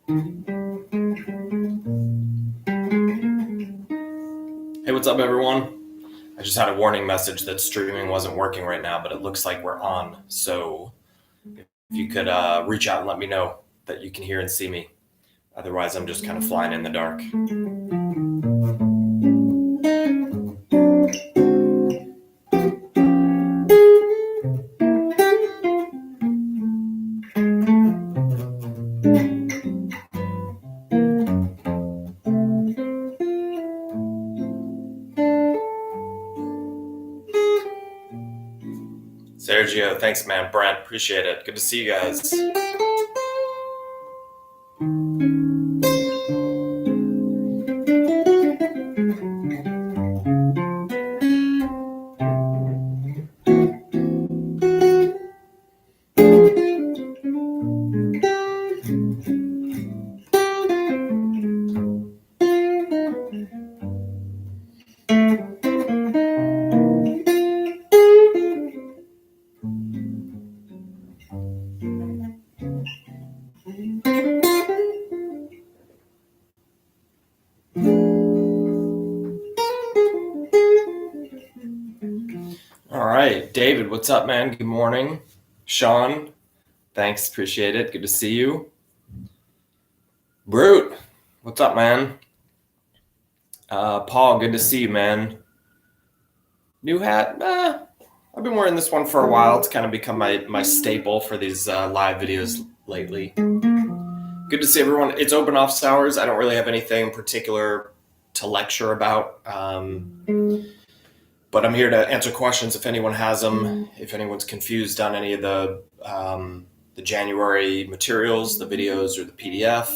Hey, what's up, everyone? I just had a warning message that streaming wasn't working right now, but it looks like we're on. So if you could reach out and let me know that you can hear and see me. Otherwise, I'm just kind of flying in the dark. Sergio, thanks, man. Brent, appreciate it. Good to see you guys. All right, David, what's up, man? Good morning. Sean, thanks, appreciate it. Good to see you. Brute, what's up, man? Paul, good to see you, man. New hat? I've been wearing this one for a while. It's kind of become my staple for these live videos lately. Good to see everyone. It's open office hours. I don't really have anything particular to lecture about, but I'm here to answer questions if anyone has them. If anyone's confused on any of the January materials, the videos, or the PDF.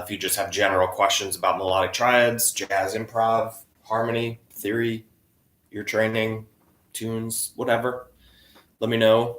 If you just have general questions about melodic triads, jazz improv, harmony, theory, ear training, tunes, whatever, let me know.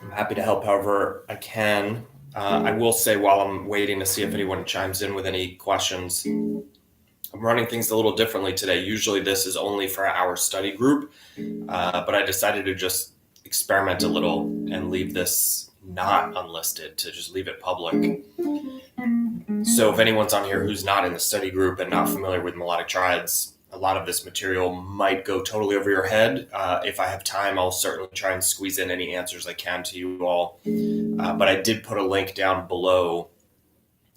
I'm happy to help however I can. I will say while I'm waiting to see if anyone chimes in with any questions, I'm running things a little differently today. Usually this is only for our study group, but I decided to just experiment a little and leave this not unlisted, to just leave it public. So if anyone's on here who's not in the study group and not familiar with melodic triads, a lot of this material might go totally over your head. If I have time, I'll certainly try and squeeze in any answers I can to you all. But I did put a link down below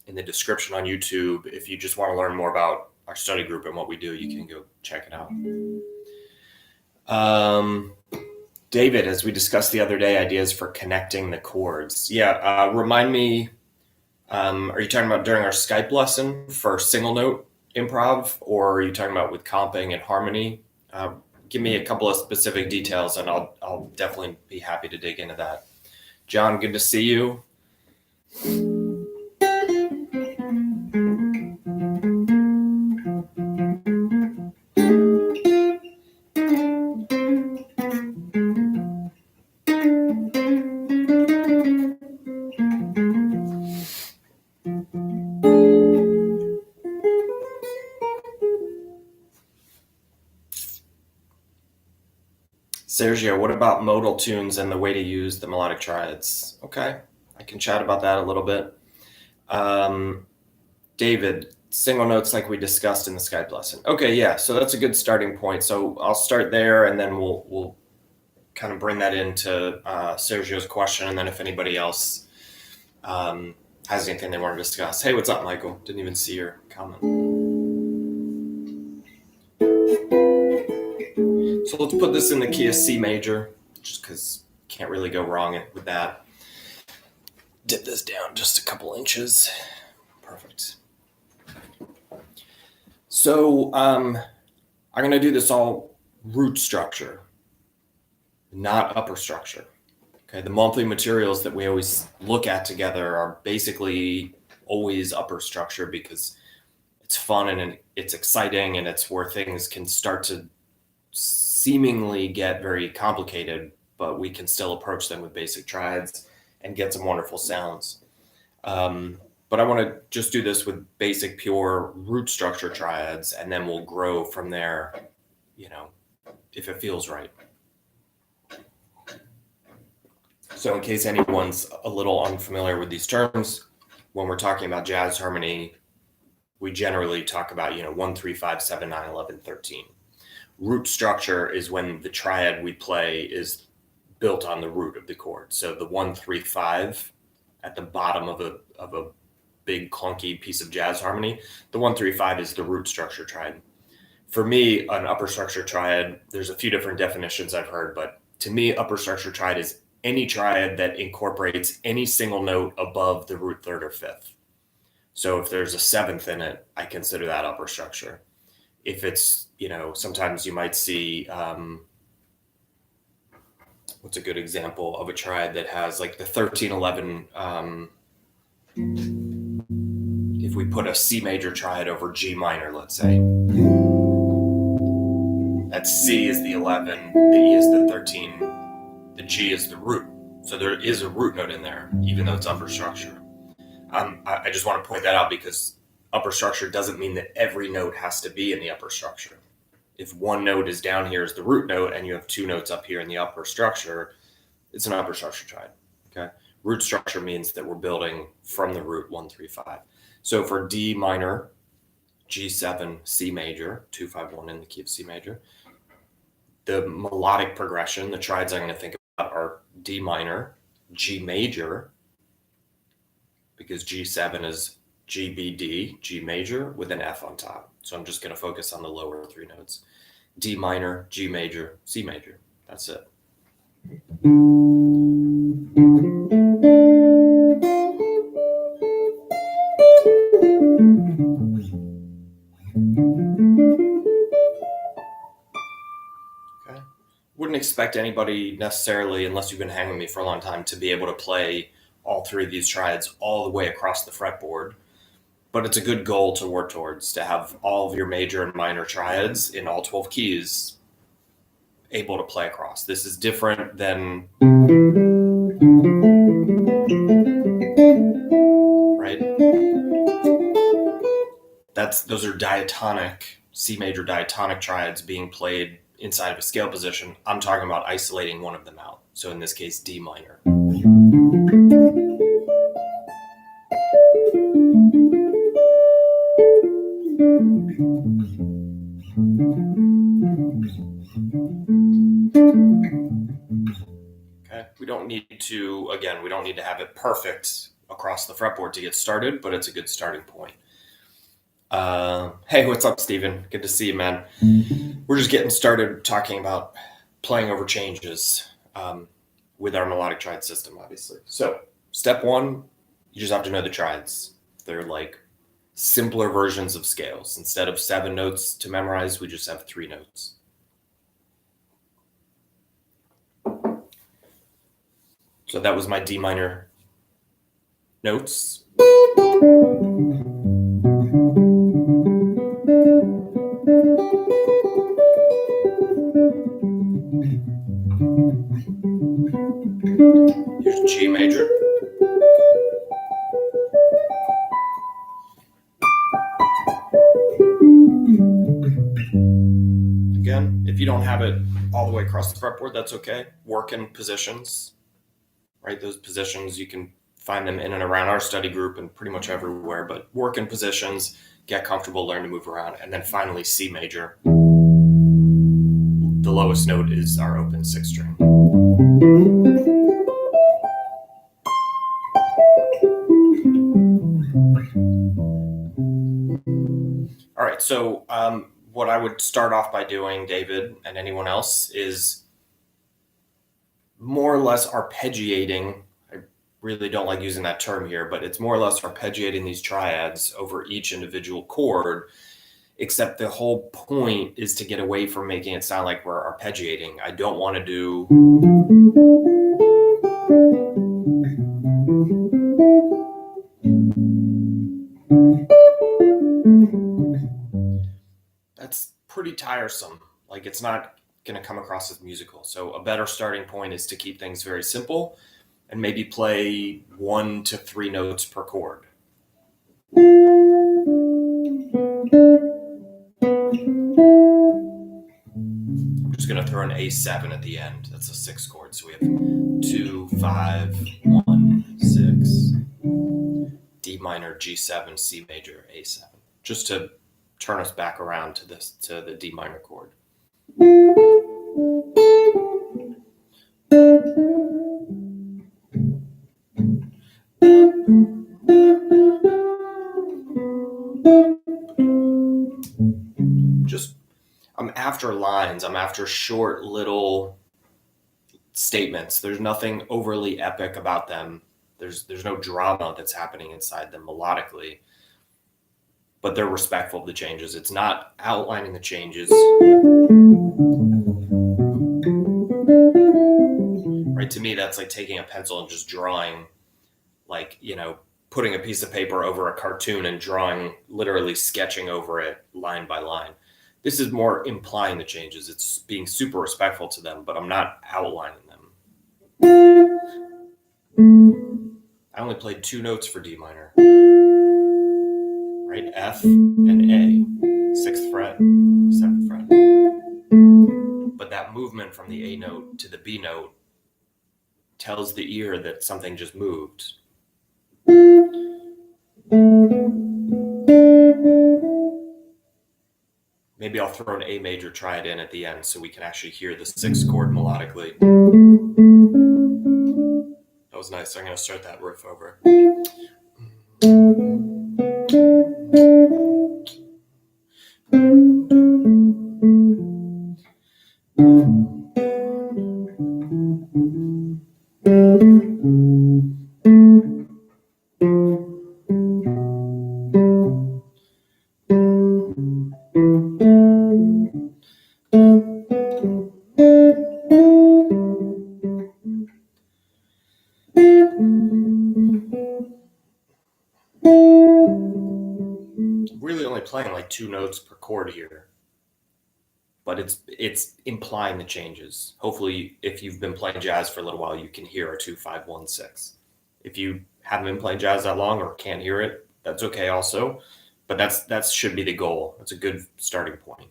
in the description on YouTube. If you just want to learn more about our study group and what we do, you can go check it out. David, as we discussed the other day, ideas for connecting the chords. Yeah, remind me, are you talking about during our Skype lesson for single note improv, or are you talking about with comping and harmony? Give me a couple of specific details and I'll definitely be happy to dig into that. John, good to see you. Sergio, what about modal tunes and the way to use the melodic triads? Okay, I can chat about that a little bit. David, single notes like we discussed in the Skype lesson. Okay, yeah, so that's a good starting point. So I'll start there and then we'll kind of bring that into Sergio's question, and then if anybody else has anything they want to discuss. Hey, what's up, Michael? Didn't even see your comment. So let's put this in the key of C major, just because can't really go wrong with that. Dip this down just a couple inches. Perfect. So I'm going to do this all root structure, not upper structure. Okay, the monthly materials that we always look at together are basically always upper structure because it's fun and it's exciting and it's where things can start to seemingly get very complicated, but we can still approach them with basic triads and get some wonderful sounds. But I want to just do this with basic pure root structure triads, and then we'll grow from there, you know, if it feels right. So in case anyone's a little unfamiliar with these terms, when we're talking about jazz harmony, we generally talk about, 1, 3, 5, 7, 9, 11, 13. Root structure is when the triad we play is built on the root of the chord. So the 1, 3, 5 at the bottom of a big clunky piece of jazz harmony, the 1, 3, 5 is the root structure triad. For me, an upper structure triad, there's a few different definitions I've heard, but to me, upper structure triad is any triad that incorporates any single note above the root third or fifth. So if there's a seventh in it, I consider that upper structure. If it's, sometimes you might see, what's a good example of a triad that has like the 13, 11, if we put a C major triad over G minor, let's say, that C is the 11, the E is the 13, the G is the root. So there is a root note in there, even though it's upper structure. I just want to point that out because upper structure doesn't mean that every note has to be in the upper structure. If one note is down here as the root note and you have two notes up here in the upper structure, it's an upper structure triad. Okay. Root structure means that we're building from the root 1, 3, 5. So for D minor, G7, C major, 2, 5, 1 in the key of C major, the melodic progression, the triads I'm going to think about are D minor, G major, because G7 is G, B, D, G major with an F on top. So I'm just going to focus on the lower three notes. D minor, G major, C major. That's it. Okay. Wouldn't expect anybody necessarily, unless you've been hanging with me for a long time, to be able to play all three of these triads all the way across the fretboard. But it's a good goal to work towards, to have all of your major and minor triads in all 12 keys able to play across. This is different than, right? Those are diatonic, C major diatonic triads being played inside of a scale position. I'm talking about isolating one of them out. So in this case, D minor. Okay, we don't need to have it perfect across the fretboard to get started, but it's a good starting point. Hey, what's up, Steven? Good to see you, man. We're just getting started talking about playing over changes with our melodic triad system, obviously. So step one, you just have to know the triads. They're like simpler versions of scales. Instead of 7 notes to memorize, we just have 3 notes. So that was my D minor notes. Here's G major. Again, if you don't have it all the way across the fretboard, that's okay. Work in positions, right? Those positions, you can find them in and around our study group and pretty much everywhere, but work in positions, get comfortable, learn to move around. And then finally, C major. The lowest note is our open 6th string. All right, so what I would start off by doing, David, and anyone else, is more or less arpeggiating. I really don't like using that term here, but it's more or less arpeggiating these triads over each individual chord, except the whole point is to get away from making it sound like we're arpeggiating. I don't want to do... That's pretty tiresome. Like, it's not going to come across as musical. So a better starting point is to keep things very simple and maybe play 1 to 3 notes per chord. I'm just just going to throw an A7 at the end. That's a 6 chord. So we have 2, 5, 1, 6, D minor, G7, C major, A7, just to turn us back around to the D minor chord. I'm after lines. I'm after short little statements. There's nothing overly epic about them. There's no drama that's happening inside them melodically, but they're respectful of the changes. It's not outlining the changes. Right, to me, that's like taking a pencil and just drawing, like, putting a piece of paper over a cartoon and drawing, literally sketching over it line by line. This is more implying the changes. It's being super respectful to them, but I'm not outlining them. I only played 2 notes for D minor. Right? F and A. 6th fret, 7th fret. But that movement from the A note to the B note tells the ear that something just moved. Maybe I'll throw an A major triad in at the end so we can actually hear the 6th chord melodically. That was nice. I'm going to start that riff over. Really only playing like 2 notes per chord here, but it's implying the changes. Hopefully, if you've been playing jazz for a little while, you can hear a 2, 5, 1, 6. If you haven't been playing jazz that long or can't hear it, that's okay also, but that should be the goal. That's a good starting point.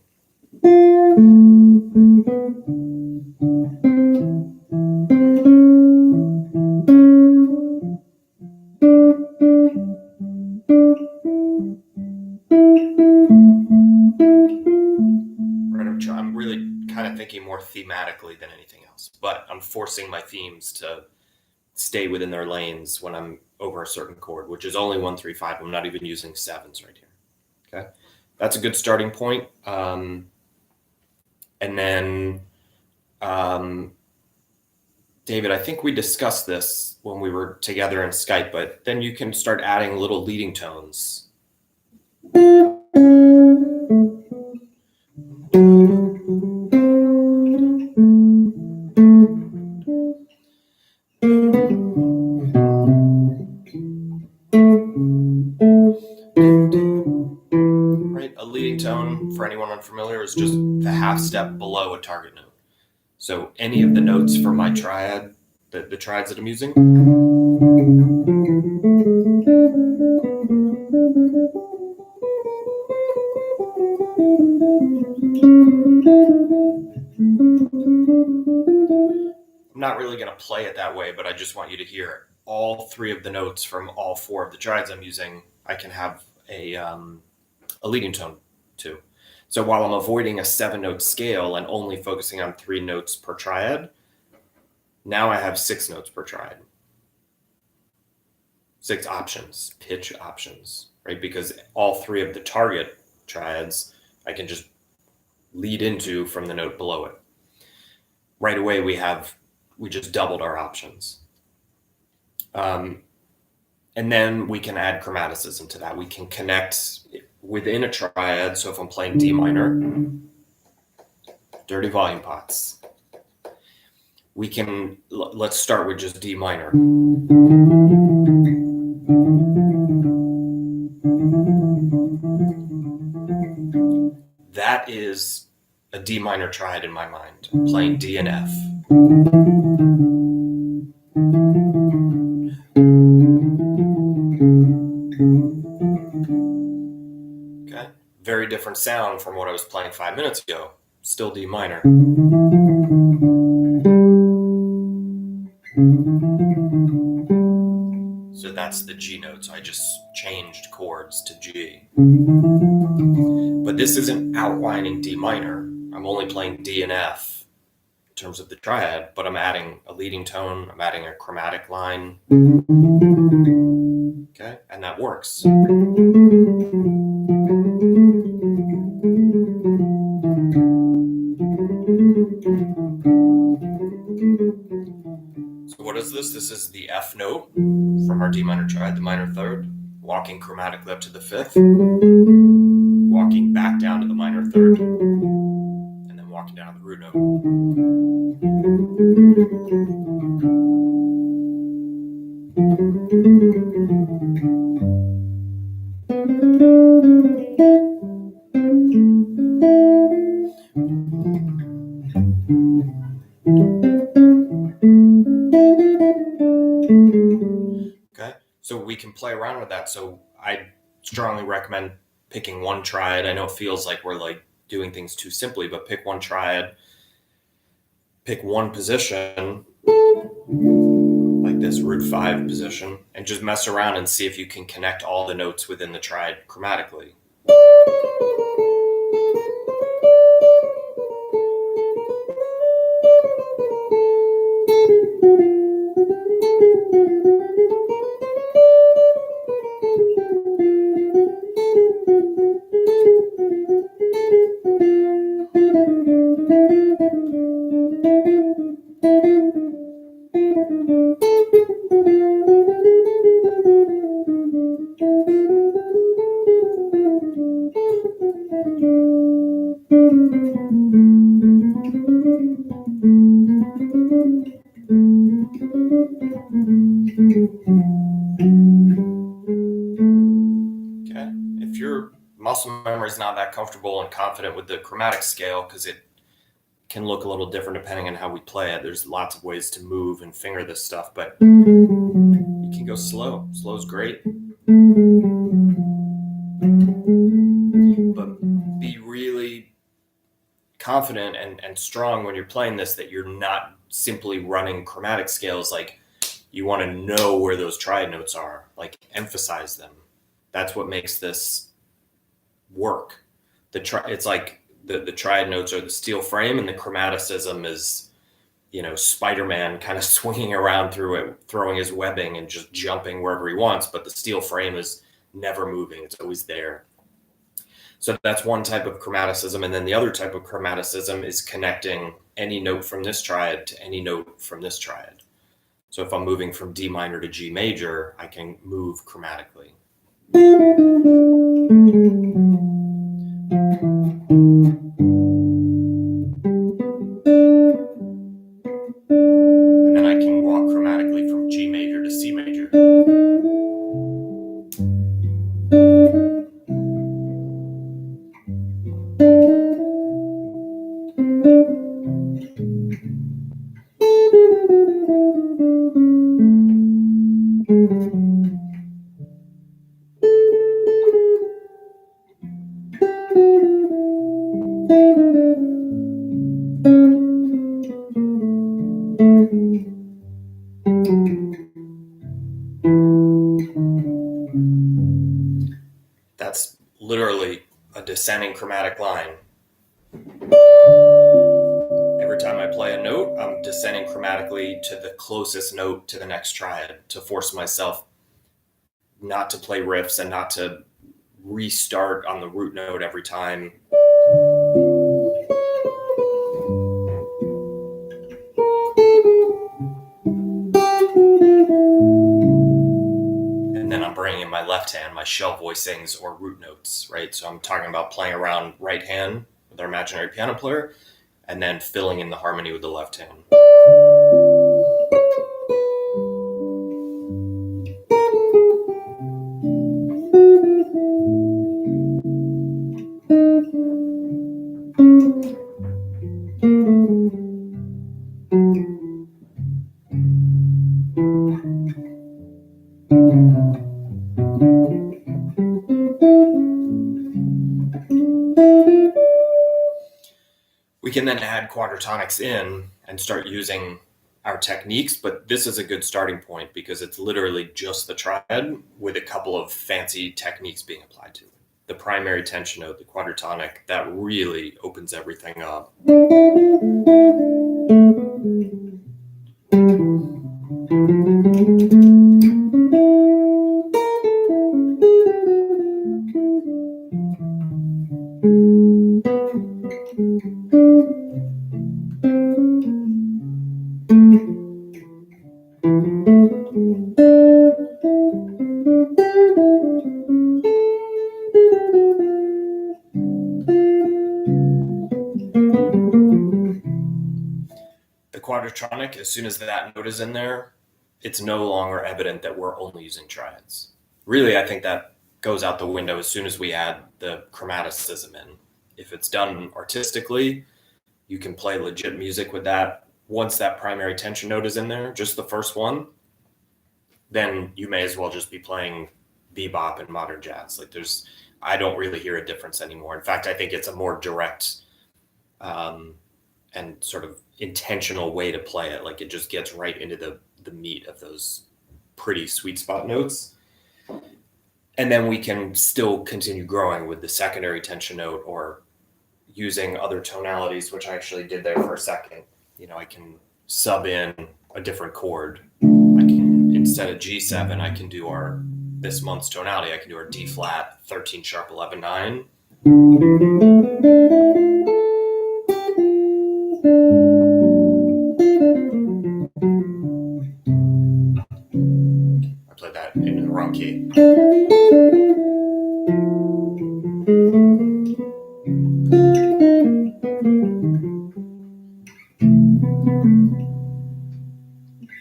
I'm really kind of thinking more thematically than anything else, but I'm forcing my themes to stay within their lanes when I'm over a certain chord, which is only 1, 3, 5. I'm not even using 7s right here. Okay, that's a good starting point. And then, David, I think we discussed this when we were together in Skype, but then you can start adding little leading tones. Right, a leading tone, for anyone unfamiliar, is just the half step below a target note. So any of the notes for my triad, the triads that I'm using, I'm not really going to play it that way, but I just want you to hear all 3 of the notes from all 4 of the triads I'm using. I can have a leading tone too. So while I'm avoiding a 7-note scale and only focusing on 3 notes per triad, now I have 6 notes per triad. 6 options, pitch options, right? Because all 3 of the target triads I can just lead into from the note below it. Right away we just doubled our options. And then we can add chromaticism to that. We can connect within a triad. So if I'm playing D minor, dirty volume pots, let's start with just D minor. That is a D minor triad in my mind, playing D and F. Okay, very different sound from what I was playing 5 minutes ago. still D minor. So that's the G note. So I just changed chords to G. But this isn't outlining D minor. I'm only playing D and F in terms of the triad, but I'm adding a leading tone. I'm adding a chromatic line. Okay, and that works. So what is this? This is the F note from our D minor triad, the minor third, walking chromatically up to the fifth, walking back down to the minor third, and then walking down to the root note. Okay, so we can play around with that. So I strongly recommend picking one triad. I know it feels like we're like doing things too simply, but pick one triad, pick one position, like this root 5 position, and just mess around and see if you can connect all the notes within the triad chromatically. Okay, if your muscle memory is not that comfortable and confident with the chromatic scale, because it can look a little different depending on how we play it. There's lots of ways to move and finger this stuff, but you can go slow. Slow is great. But be really confident and strong when you're playing this, that you're not simply running chromatic scales. Like, you want to know where those triad notes are, like emphasize them. That's what makes this work. It's like the triad notes are the steel frame, and the chromaticism is, Spider-Man kind of swinging around through it, throwing his webbing and just jumping wherever he wants. But the steel frame is never moving. It's always there. So that's one type of chromaticism. And then the other type of chromaticism is connecting any note from this triad to any note from this triad. So if I'm moving from D minor to G major, I can move chromatically. And then I can walk chromatically from G major to C major. That's literally a descending chromatic line. Every time I play a note, I'm descending chromatically to the closest note to the next triad to force myself not to play riffs and not to restart on the root note every time. And then I'm bringing in my left hand, my shell voicings or root notes, right? So I'm talking about playing around right hand with our imaginary piano player, and then filling in the harmony with the left hand. can then add quadratonics in and start using our techniques, but this is a good starting point because it's literally just the triad with a couple of fancy techniques being applied to it. The primary tension note, the quadratonic, that really opens everything up. The quadratronic, as soon as that note is in there, it's no longer evident that we're only using triads. Really, I think that goes out the window as soon as we add the chromaticism in. If it's done artistically, you can play legit music with that. Once that primary tension note is in there, just the first one, then you may as well just be playing bebop and modern jazz. Like I don't really hear a difference anymore. In fact, I think it's a more direct and sort of intentional way to play it. Like it just gets right into the meat of those pretty sweet spot notes. And then we can still continue growing with the secondary tension note or using other tonalities, which I actually did there for a second. I can sub in a different chord. Instead of G7, I can do this month's tonality. I can do our D flat, 13 sharp, 11, 9. I played that in the wrong key.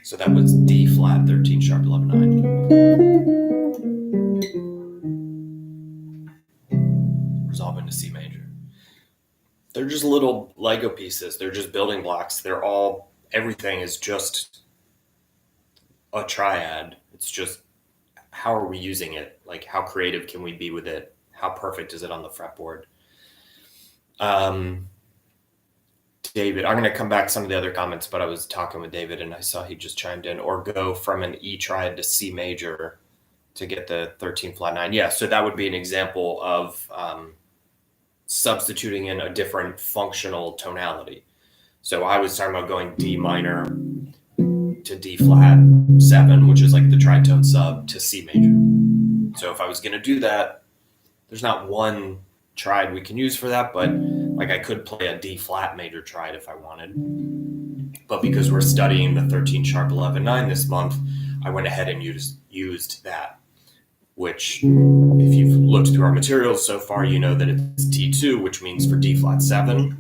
So that was D flat, 13 sharp, 11, 9. Resolve into C major. They're just little Lego pieces. They're just building blocks. Everything is just a triad. It's just, how are we using it? Like, how creative can we be with it? How perfect is it on the fretboard? David, I'm going to come back to some of the other comments, but I was talking with David and I saw he just chimed in, or go from an E triad to C major to get the 13 flat 9. Yeah, so that would be an example of substituting in a different functional tonality. So I was talking about going D minor to D flat 7, which is like the tritone sub, to C major. So if I was going to do that, there's not one triad we can use for that, but like I could play a D flat major triad if I wanted. But because we're studying the 13 sharp 11 9 this month, I went ahead and used that, which if you've looked through our materials so far, you know that it's T2, which means for D flat 7,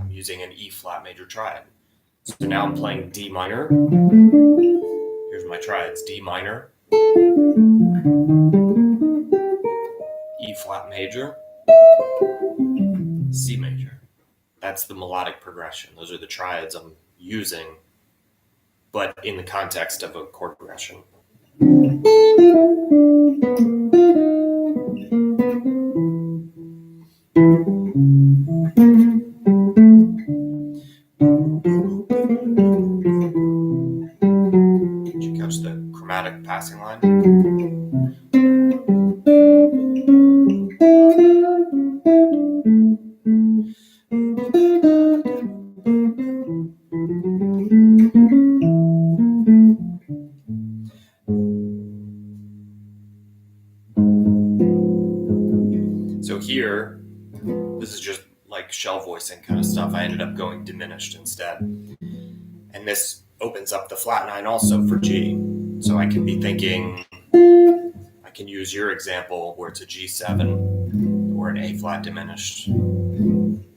I'm using an E flat major triad. So now I'm playing D minor. Here's my triads: D minor, E flat major, C major. That's the melodic progression. Those are the triads I'm using, but in the context of a chord progression. Did you catch the chromatic passing line? So here, this is just like shell voicing kind of stuff. I ended up going diminished instead. And this opens up the flat 9 also for G. So I can be thinking, I can use your example where it's a G7 or an A flat diminished.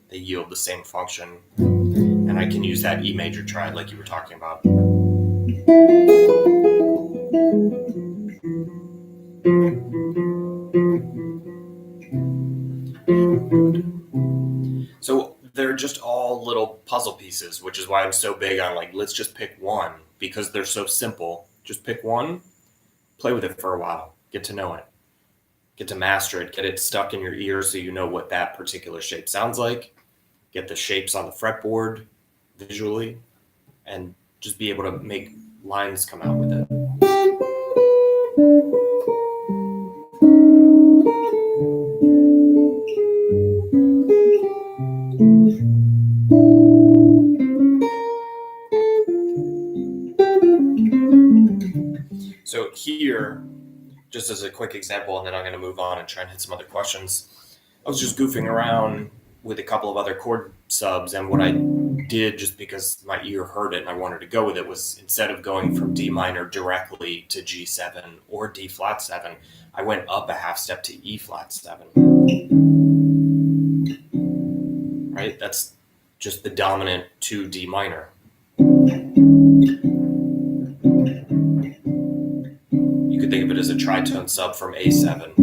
They yield the same function. And I can use that E major triad like you were talking about. So they're just all little puzzle pieces, which is why I'm so big on like, let's just pick one, because they're so simple. Just pick one, play with it for a while, get to know it. get to master it, get it stuck in your ear so you know what that particular shape sounds like, get the shapes on the fretboard visually, and just be able to make lines come out with it. So here, just as a quick example, and then I'm going to move on and try and hit some other questions. I was just goofing around with a couple of other chord subs, and what I did, just because my ear heard it and I wanted to go with it, was instead of going from D minor directly to G7 or D flat 7, I went up a half step to E flat 7. Right? That's just the dominant to D minor. You could think of it as a tritone sub from A7.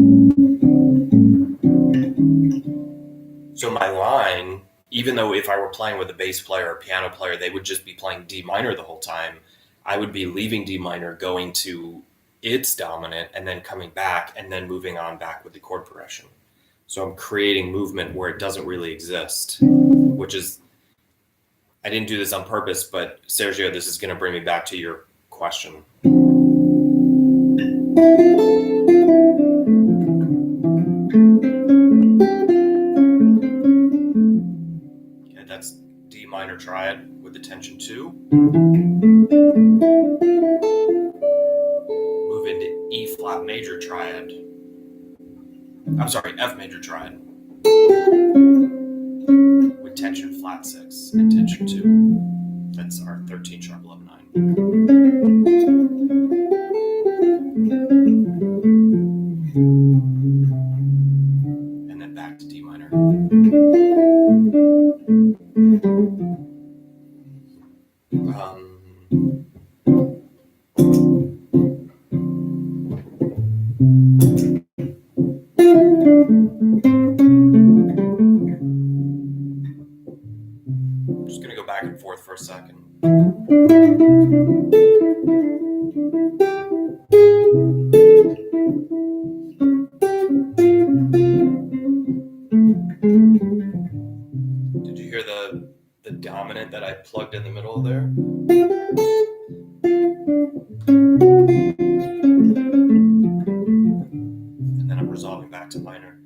So my line, even though if I were playing with a bass player or piano player, they would just be playing D minor the whole time, I would be leaving D minor, going to its dominant, and then coming back, and then moving on back with the chord progression. So I'm creating movement where it doesn't really exist, which is, I didn't do this on purpose, but Sergio, this is going to bring me back to your question. Okay, that's D minor triad with the tension 2. Move into E flat major triad. I'm sorry, F major triad with tension flat 6 and tension 2. That's our 13 sharp 11 9. And then back to D minor. I'm just going to go back and forth for a second. Did you hear the dominant that I plugged in the middle there? And then I'm resolving back to minor.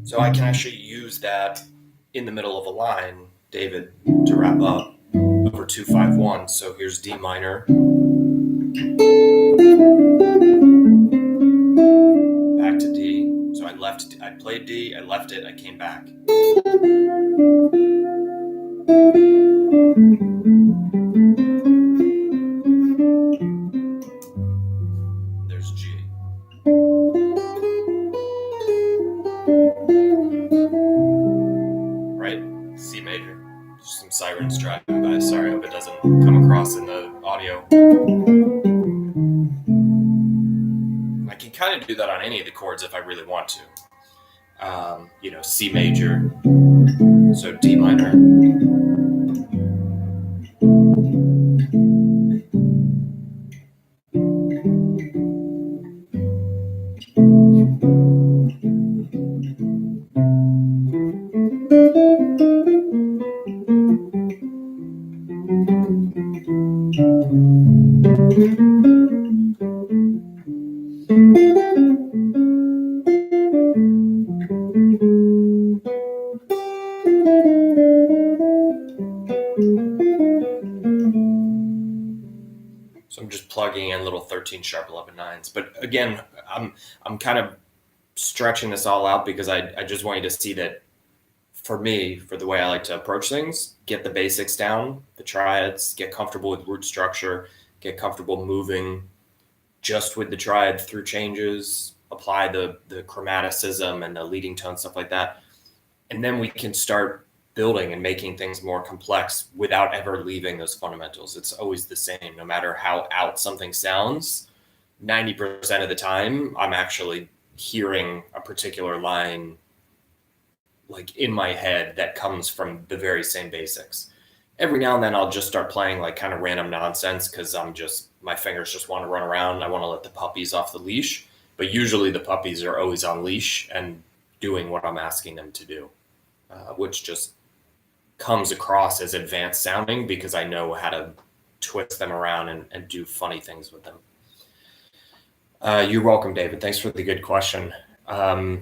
So I can actually use that in the middle of a line, David, to wrap up over 2-5-1. So here's D minor, back to D. So I played D, I left it, I came back. There's G. Right? C major. Just some sirens driving by. Sorry, I hope it doesn't come across in the audio. I can kind of do that on any of the chords if I really want to. C major, so D minor. So I'm just plugging in little 13 sharp 11 nines. But again, I'm kind of stretching this all out because I just want you to see that for me, for the way I like to approach things, get the basics down, the triads, get comfortable with root structure, get comfortable moving just with the triad through changes, apply the chromaticism and the leading tone, stuff like that. And then we can start building and making things more complex without ever leaving those fundamentals. It's always the same, no matter how out something sounds. 90% of the time, I'm actually hearing a particular line like in my head that comes from the very same basics. Every now and then I'll just start playing like kind of random nonsense because my fingers just want to run around. I want to let the puppies off the leash, but usually the puppies are always on leash and doing what I'm asking them to do, which just comes across as advanced sounding because I know how to twist them around and do funny things with them. You're welcome, David. Thanks for the good question. All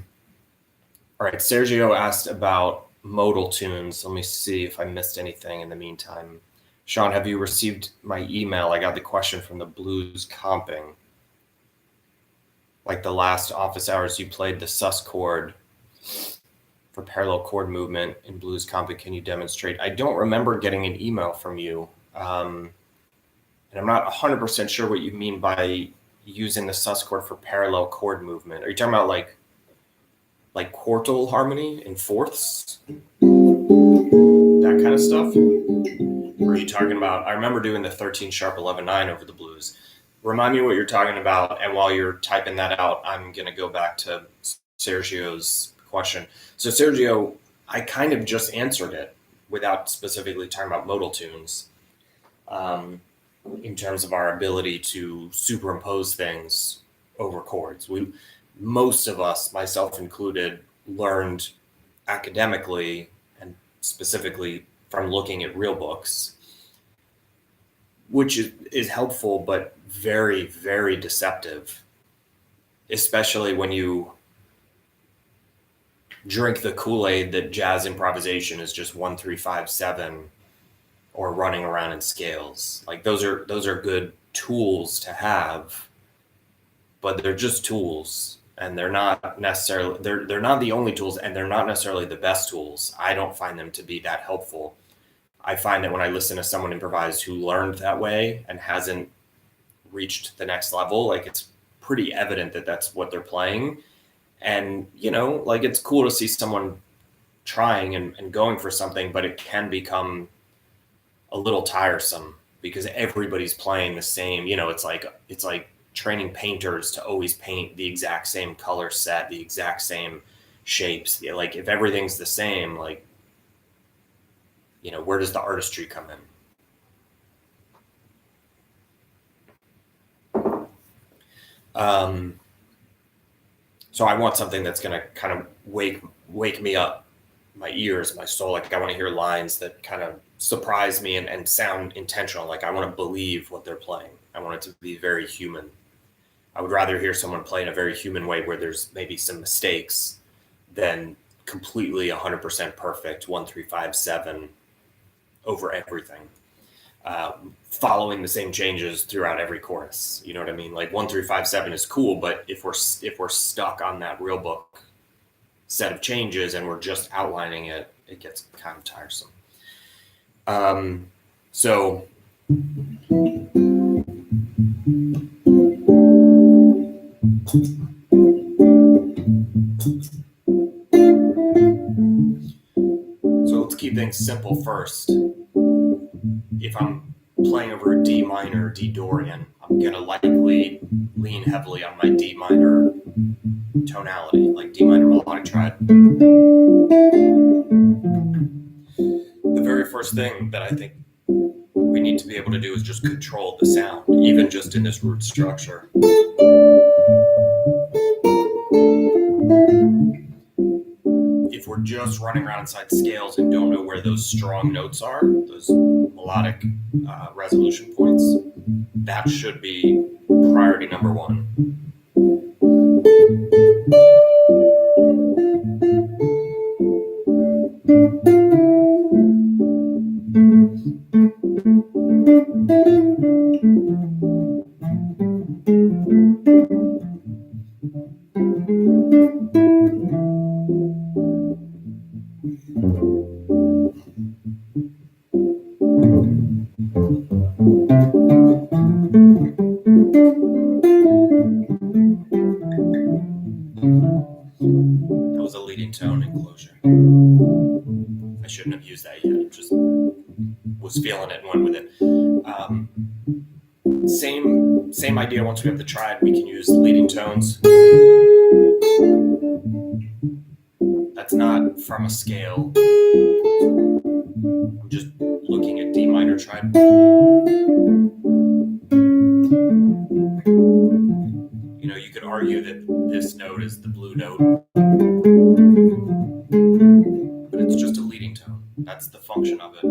right, Sergio asked about modal tunes. Let me see if I missed anything in the meantime. Sean, have you received my email? I got the question from the blues comping. Like the last office hours, you played the sus chord for parallel chord movement in blues comping. Can you demonstrate? I don't remember getting an email from you. And I'm not 100% sure what you mean by using the sus chord for parallel chord movement. Are you talking about like quartal harmony in fourths? That kind of stuff? Or are you talking about, I remember doing the 13 sharp 11-9 over the blues. Remind me what you're talking about, and while you're typing that out, I'm going to go back to Sergio's question. So Sergio, I kind of just answered it without specifically talking about modal tunes. In terms of our ability to superimpose things over chords. Most of us, myself included, learned academically and specifically from looking at real books, which is helpful, but very, very deceptive, especially when you drink the Kool-Aid that jazz improvisation is just 1, 3, 5, 7, or running around in scales. Like those are good tools to have, but they're just tools, and they're not necessarily they're not the only tools, and they're not necessarily the best tools. I don't find them to be that helpful. I find that when I listen to someone improvise who learned that way and hasn't reached the next level, like it's pretty evident that that's what they're playing. And like it's cool to see someone trying and going for something, but it can become a little tiresome because everybody's playing the same. It's like training painters to always paint the exact same color set, the exact same shapes. Like if everything's the same, like where does the artistry come in? So I want something that's going to kind of wake me up, my ears, my soul. Like I want to hear lines that kind of surprise me and sound intentional. Like I want to believe what they're playing. I want it to be very human. I would rather hear someone play in a very human way where there's maybe some mistakes than completely 100% perfect 1, 3, 5, 7 over everything. Following the same changes throughout every chorus. You know what I mean? Like 1, 3, 5, 7 is cool, but if we're stuck on that real book set of changes and we're just outlining it, it gets kind of tiresome. So let's keep things simple first. If I'm playing over a D minor, D Dorian, I'm going to likely lean heavily on my D minor tonality, like D minor melodic triad. The very first thing that I think we need to be able to do is just control the sound, even just in this root structure. If we're just running around inside scales and don't know where those strong notes are, those melodic resolution points, that should be priority number one. That was a leading tone in closure. I shouldn't have used that yet. Just was feeling it and went with it. Same idea. Once we have the triad, we can use leading tones. That's not from a scale. I'm just looking at D minor triad. You know, you could argue that this note is the blue note, but it's just a leading tone. That's the function of it.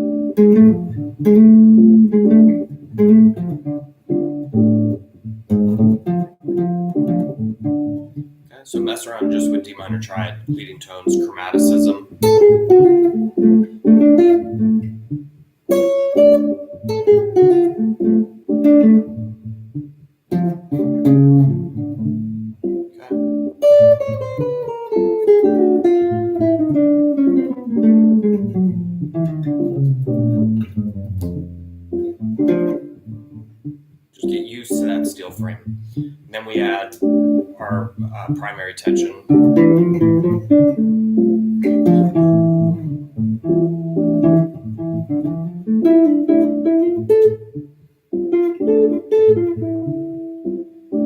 Okay, so mess around just with D minor triad, leading tones, chromaticism. Just get used to that steel frame. And then we add our primary tension.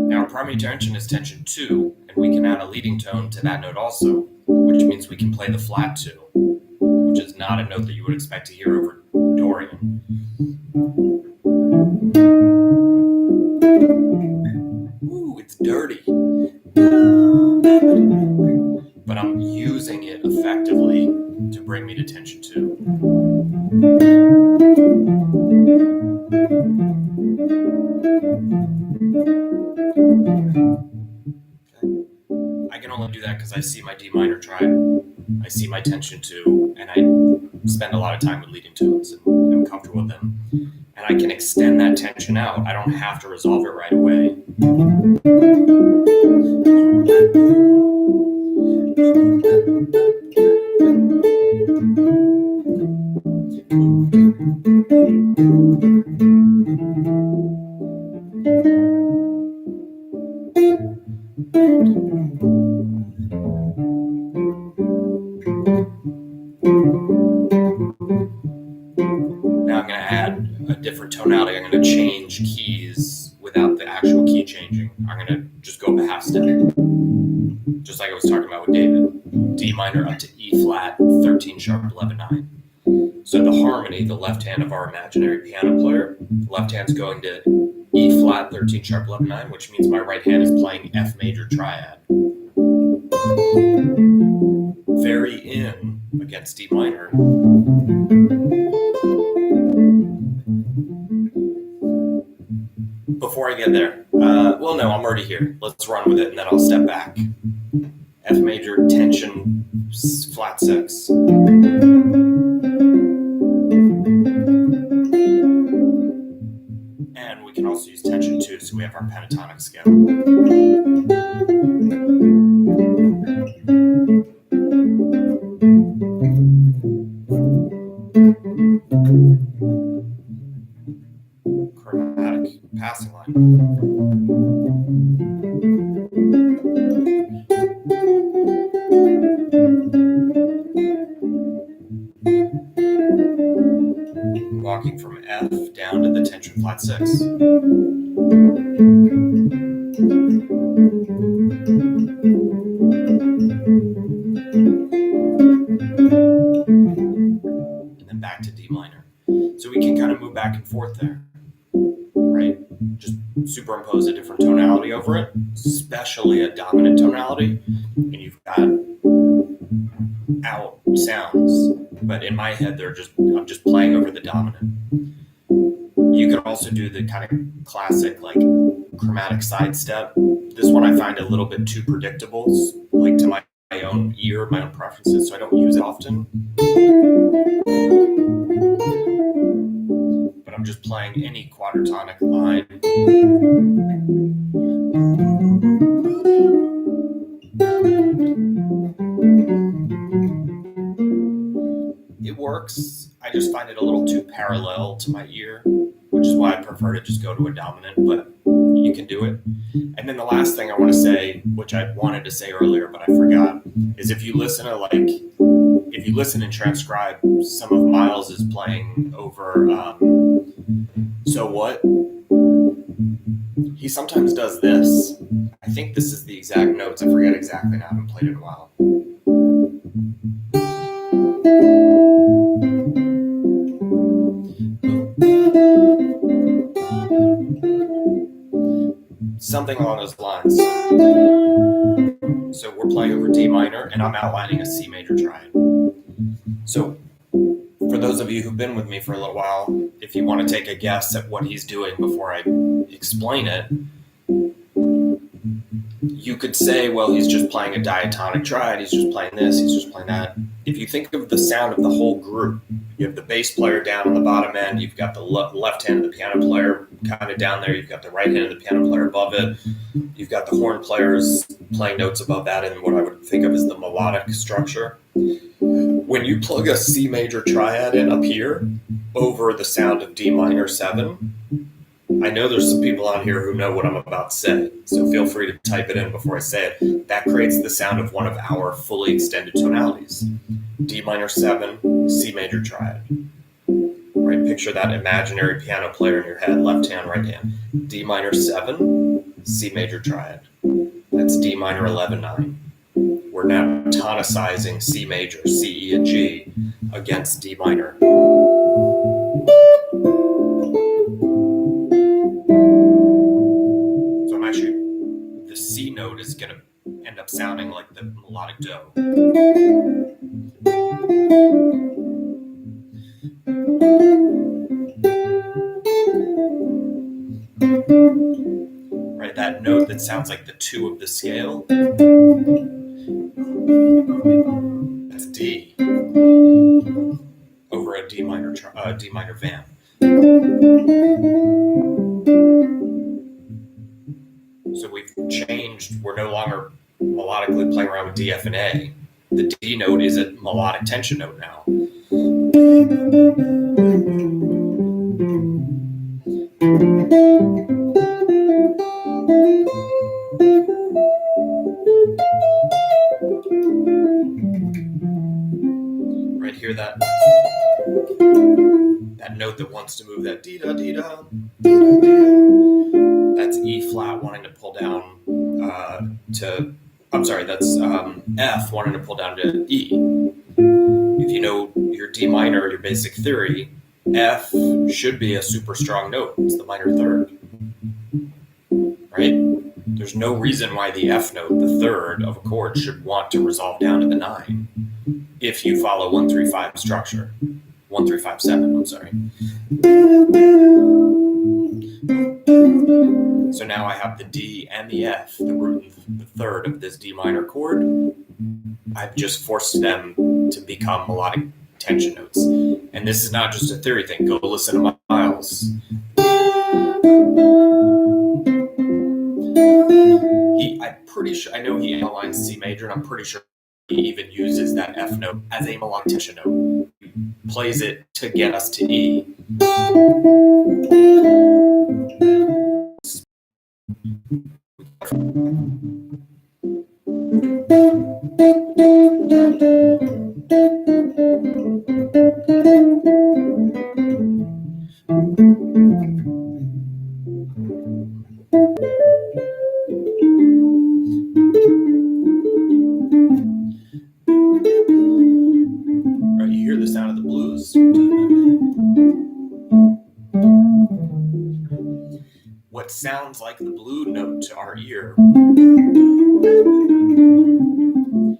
Now our primary tension is tension 2, and we can add a leading tone to that note also, which means we can play the flat 2, which is not a note that you would expect to hear over Dorian. Ooh, it's dirty. But I'm using it effectively to bring me to tension 2. Okay. I can only do that because I see my D minor triad, I see my tension 2, and I spend a lot of time with leading tones and I'm comfortable with them. And I can extend that tension out. I don't have to resolve it right away. Now I'm going to add a different tonality. I'm going to change keys without the actual key changing. I'm going to just go up a half step. Just like I was talking about with David. D minor up to E flat, 13 sharp, 11, 9. So the harmony, the left hand of our imaginary piano player, left hand's going to E flat, 13 sharp, 11, 9, which means my right hand is playing F major triad. Very in against D minor. Before I get there, well, no, I'm already here. Let's run with it, and then I'll step back. F major, tension, flat 6. And we can also use tension 2, so we have our pentatonic scale. Chromatic passing line. Walking from F down to the tension flat 6. And then back to D minor. So we can kind of move back and forth there, right? Just superimpose a different tonality over it, especially a dominant tonality, and you've got out sounds. But in my head, I'm just playing over the dominant. You could also do the kind of classic like chromatic sidestep. This one I find a little bit too predictable, like to my own ear, my own preferences, so I don't use it often. But I'm just playing any quadratonic line. It works. I just find it a little too parallel to my ear, which is why I prefer to just go to a dominant, but you can do it. And then the last thing I want to say, which I wanted to say earlier, but I forgot, is if you listen and transcribe some of Miles's playing over So What, He sometimes does this. I think this is the exact notes. I forget exactly now. I haven't played it in a while. Something along those lines. So we're playing over D minor, and I'm outlining a C major triad. So for those of you who've been with me for a little while, if you want to take a guess at what he's doing before I explain it, you could say, well, he's just playing a diatonic triad, he's just playing this, he's just playing that. If you think of the sound of the whole group, you have the bass player down on the bottom end, you've got the left hand of the piano player kind of down there, you've got the right hand of the piano player above it, you've got the horn players playing notes above that in what I would think of as the melodic structure. When you plug a C major triad in up here over the sound of D minor 7, I know there's some people on here who know what I'm about to say, so feel free to type it in before I say it. That creates the sound of one of our fully extended tonalities. D minor 7, C major triad. Right, picture that imaginary piano player in your head, left hand, right hand. D minor 7, C major triad. That's D minor 11, 9. We're now tonicizing C major, C, E, and G against D minor. So I'm actually, the C note is going to end up sounding like the melodic do. Right, that note that sounds like the 2 of the scale. That's D over a D minor vamp. So we've changed. We're no longer melodically playing around with D, F, and A. The D note is a melodic tension note now. Right here, that note that wants to move, that dee-da, dee-da, dee-da, dee-da, that's E flat wanting to pull down that's F wanting to pull down to E. If you know your D minor, your basic theory, F should be a super strong note. It's the minor third, right? There's no reason why the F note, the third of a chord, should want to resolve down to the 9 if you follow 1-3-5 structure. 1-3-5-7, I'm sorry. So now I have the D and the F, the root and the third of this D minor chord. I've just forced them to become melodic tension notes. And this is not just a theory thing. Go listen to Miles. I'm pretty sure, I know he outlines C major, and I'm pretty sure he even uses that F note as a melodic tension note. He plays it to get us to E. Right, you hear the sound of the blues. What sounds like the blue note to our ear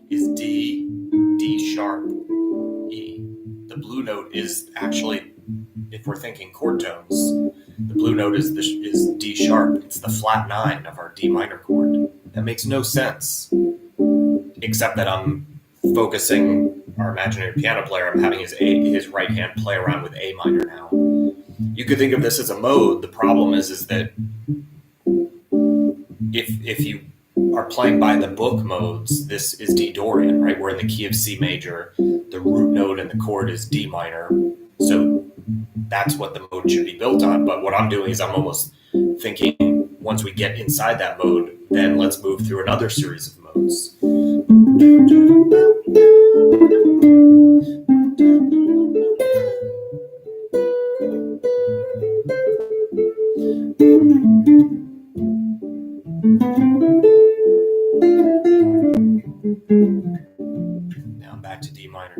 is D, D sharp, E. The blue note is actually, if we're thinking chord tones, the blue note is D sharp. It's the flat 9 of our D minor chord. That makes no sense, except that I'm focusing our imaginary piano player. I'm having his right hand play around with A minor now. You could think of this as a mode. The problem is that if you are playing by the book modes, this is D Dorian, right? We're in the key of C major. The root note in the chord is D minor. So that's what the mode should be built on. But what I'm doing is I'm almost thinking, once we get inside that mode, then let's move through another series of modes. Now I'm back to D minor.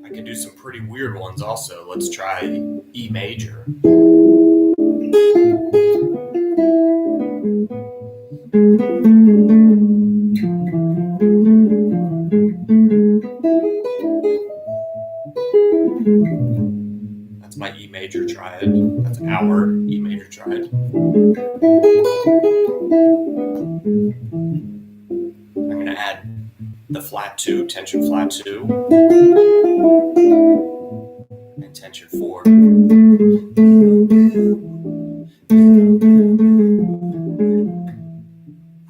I can do some pretty weird ones also. Let's try E major. That's my E major triad. That's our E major triad. I'm going to add the flat 2, tension flat 2, and tension 4. Can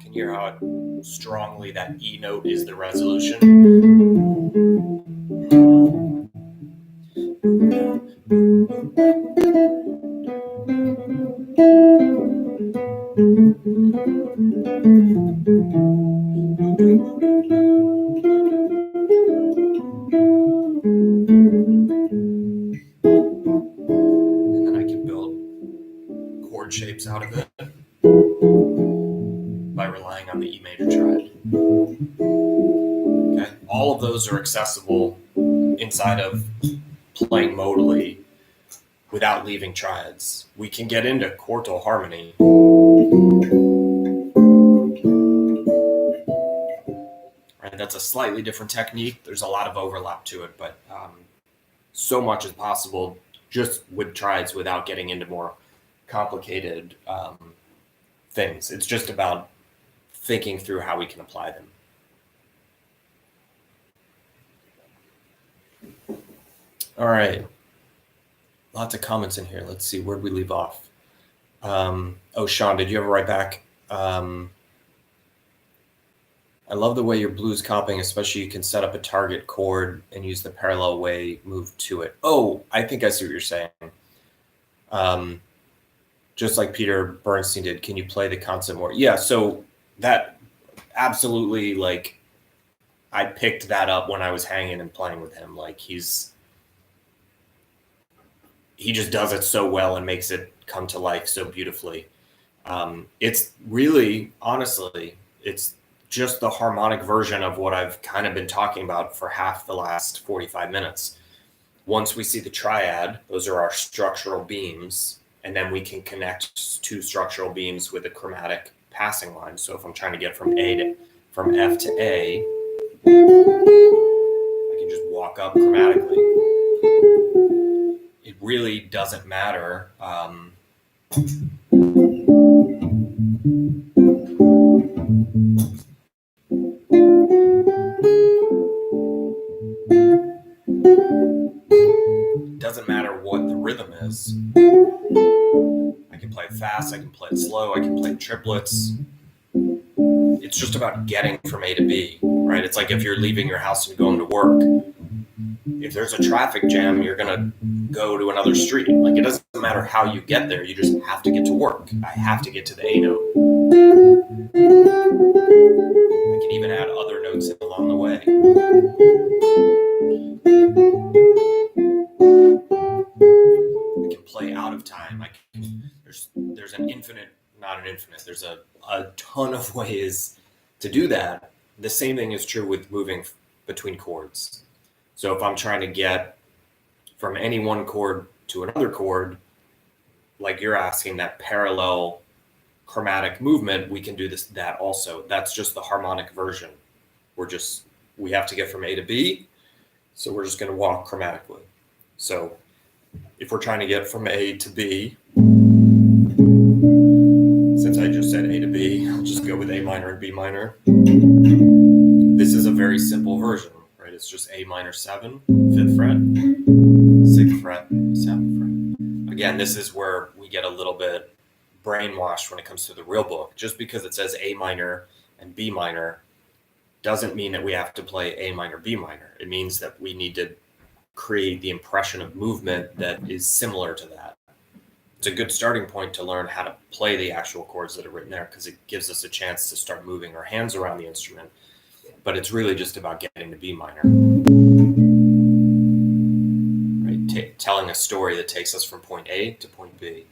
you hear how strongly that E note is the resolution? And then I can build chord shapes out of it by relying on the E major triad. Okay, all of those are accessible inside of playing modally without leaving triads. We can get into quartal harmony. Right, that's a slightly different technique. There's a lot of overlap to it, but so much is possible just with triads without getting into more complicated things. It's just about thinking through how we can apply them. All right. Lots of comments in here. Let's see, where'd we leave off? Oh, Sean, did you ever write back? I love the way your blues comping, especially you can set up a target chord and use the parallel way move to it. Oh, I think I see what you're saying. Just like Peter Bernstein did, can you play the concept more? Yeah, so that absolutely, like, I picked that up when I was hanging and playing with him. Like, he just does it so well and makes it come to life so beautifully. It's really, honestly, it's just the harmonic version of what I've kind of been talking about for half the last 45 minutes. Once we see the triad, those are our structural beams, and then we can connect two structural beams with a chromatic passing line. So if I'm trying to get from F to A, I can just walk up chromatically. It really doesn't matter. Doesn't matter what the rhythm is. I can play it fast, I can play it slow, I can play triplets. It's just about getting from A to B, right? It's like if you're leaving your house and going to work. If there's a traffic jam, you're going to go to another street. Like, it doesn't matter how you get there, you just have to get to work. I have to get to the A note. I can even add other notes in along the way. I can play out of time. There's an infinite, not an infinite, there's a ton of ways to do that. The same thing is true with moving between chords. So if I'm trying to get from any one chord to another chord, like you're asking, that parallel chromatic movement, we can do that also. That's just the harmonic version. We have to get from A to B, so we're just going to walk chromatically. So if we're trying to get from A to B, since I just said A to B, I'll just go with A minor and B minor. This is a very simple version, right? It's just A minor 7, 5th fret, 6th fret, 7th fret. Again, this is where we get a little bit brainwashed when it comes to the real book. Just because it says A minor and B minor doesn't mean that we have to play A minor, B minor. It means that we need to create the impression of movement that is similar to that. It's a good starting point to learn how to play the actual chords that are written there, because it gives us a chance to start moving our hands around the instrument. But it's really just about getting to B minor. Right? telling a story that takes us from point A to point B.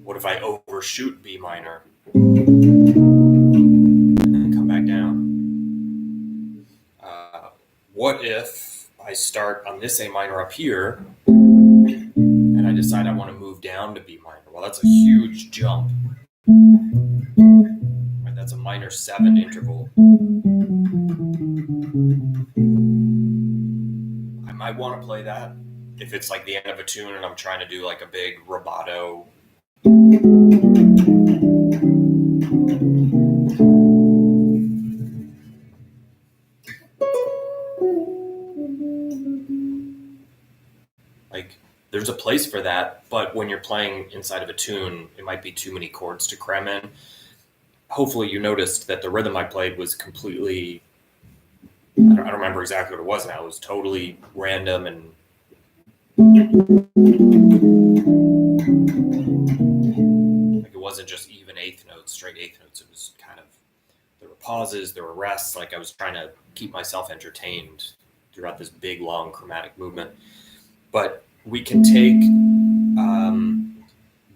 What if I overshoot B minor and then come back down? What if I start on this A minor up here and I decide I want to move down to B minor? Well, that's a huge jump. Right, that's a minor 7 interval. I might want to play that if it's like the end of a tune and I'm trying to do like a big rubato. Like, there's a place for that, but when you're playing inside of a tune, it might be too many chords to cram in. Hopefully you noticed that the rhythm I played was completely, I don't remember exactly what it was now. It was totally random, and like it wasn't just even eighth notes, straight eighth notes. It was kind of, there were pauses, there were rests. Like I was trying to keep myself entertained throughout this big, long chromatic movement. But we can take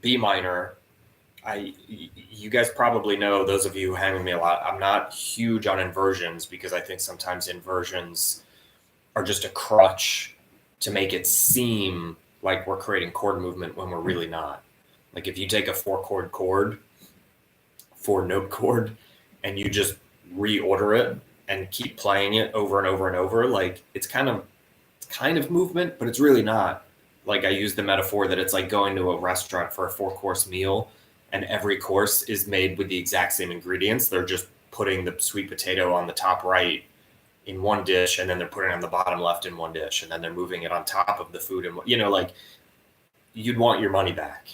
B minor. You guys probably know, those of you who hang with me a lot, I'm not huge on inversions because I think sometimes inversions are just a crutch to make it seem like we're creating chord movement when we're really not. Like if you take a 4-note chord, and you just reorder it and keep playing it over and over and over, like it's kind of movement, but it's really not. Like I use the metaphor that it's like going to a restaurant for a 4-course meal and every course is made with the exact same ingredients. They're just putting the sweet potato on the top right in one dish, and then they're putting it on the bottom left in one dish, and then they're moving it on top of the food. And like you'd want your money back,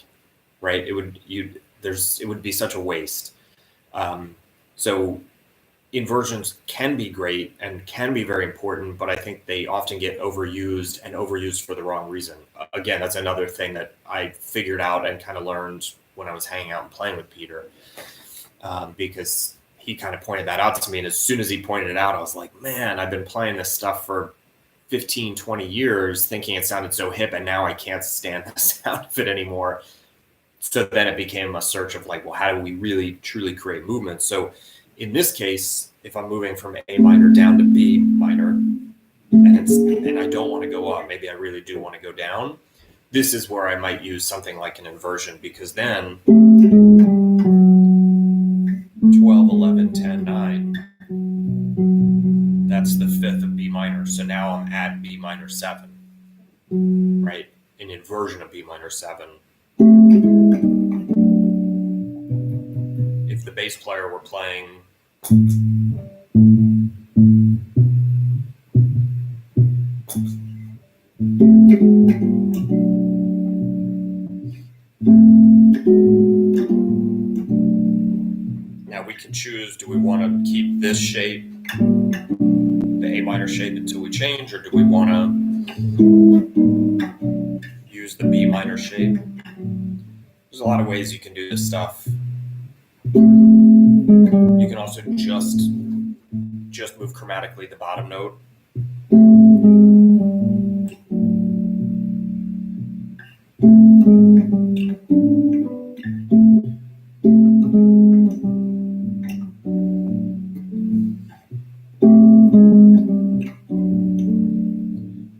right? It would be such a waste. So inversions can be great and can be very important, but I think they often get overused for the wrong reason. Again, that's another thing that I figured out and kind of learned when I was hanging out and playing with Peter, because he kind of pointed that out to me. And as soon as he pointed it out, I was like, man, I've been playing this stuff for 15, 20 years thinking it sounded so hip, and now I can't stand the sound of it anymore. So then it became a search of like, well, how do we really truly create movement? So in this case, if I'm moving from A minor down to B minor, and I don't want to go up, maybe I really do want to go down, this is where I might use something like an inversion, because then 12, 11, 10, 9, that's the 5th of B minor. So now I'm at B minor 7, right? An inversion of B minor 7. If the bass player were playing now, we can choose, do we want to keep this shape, the A minor shape, until we change, or do we want to use the B minor shape? There's a lot of ways you can do this stuff. You can also just move chromatically the bottom note.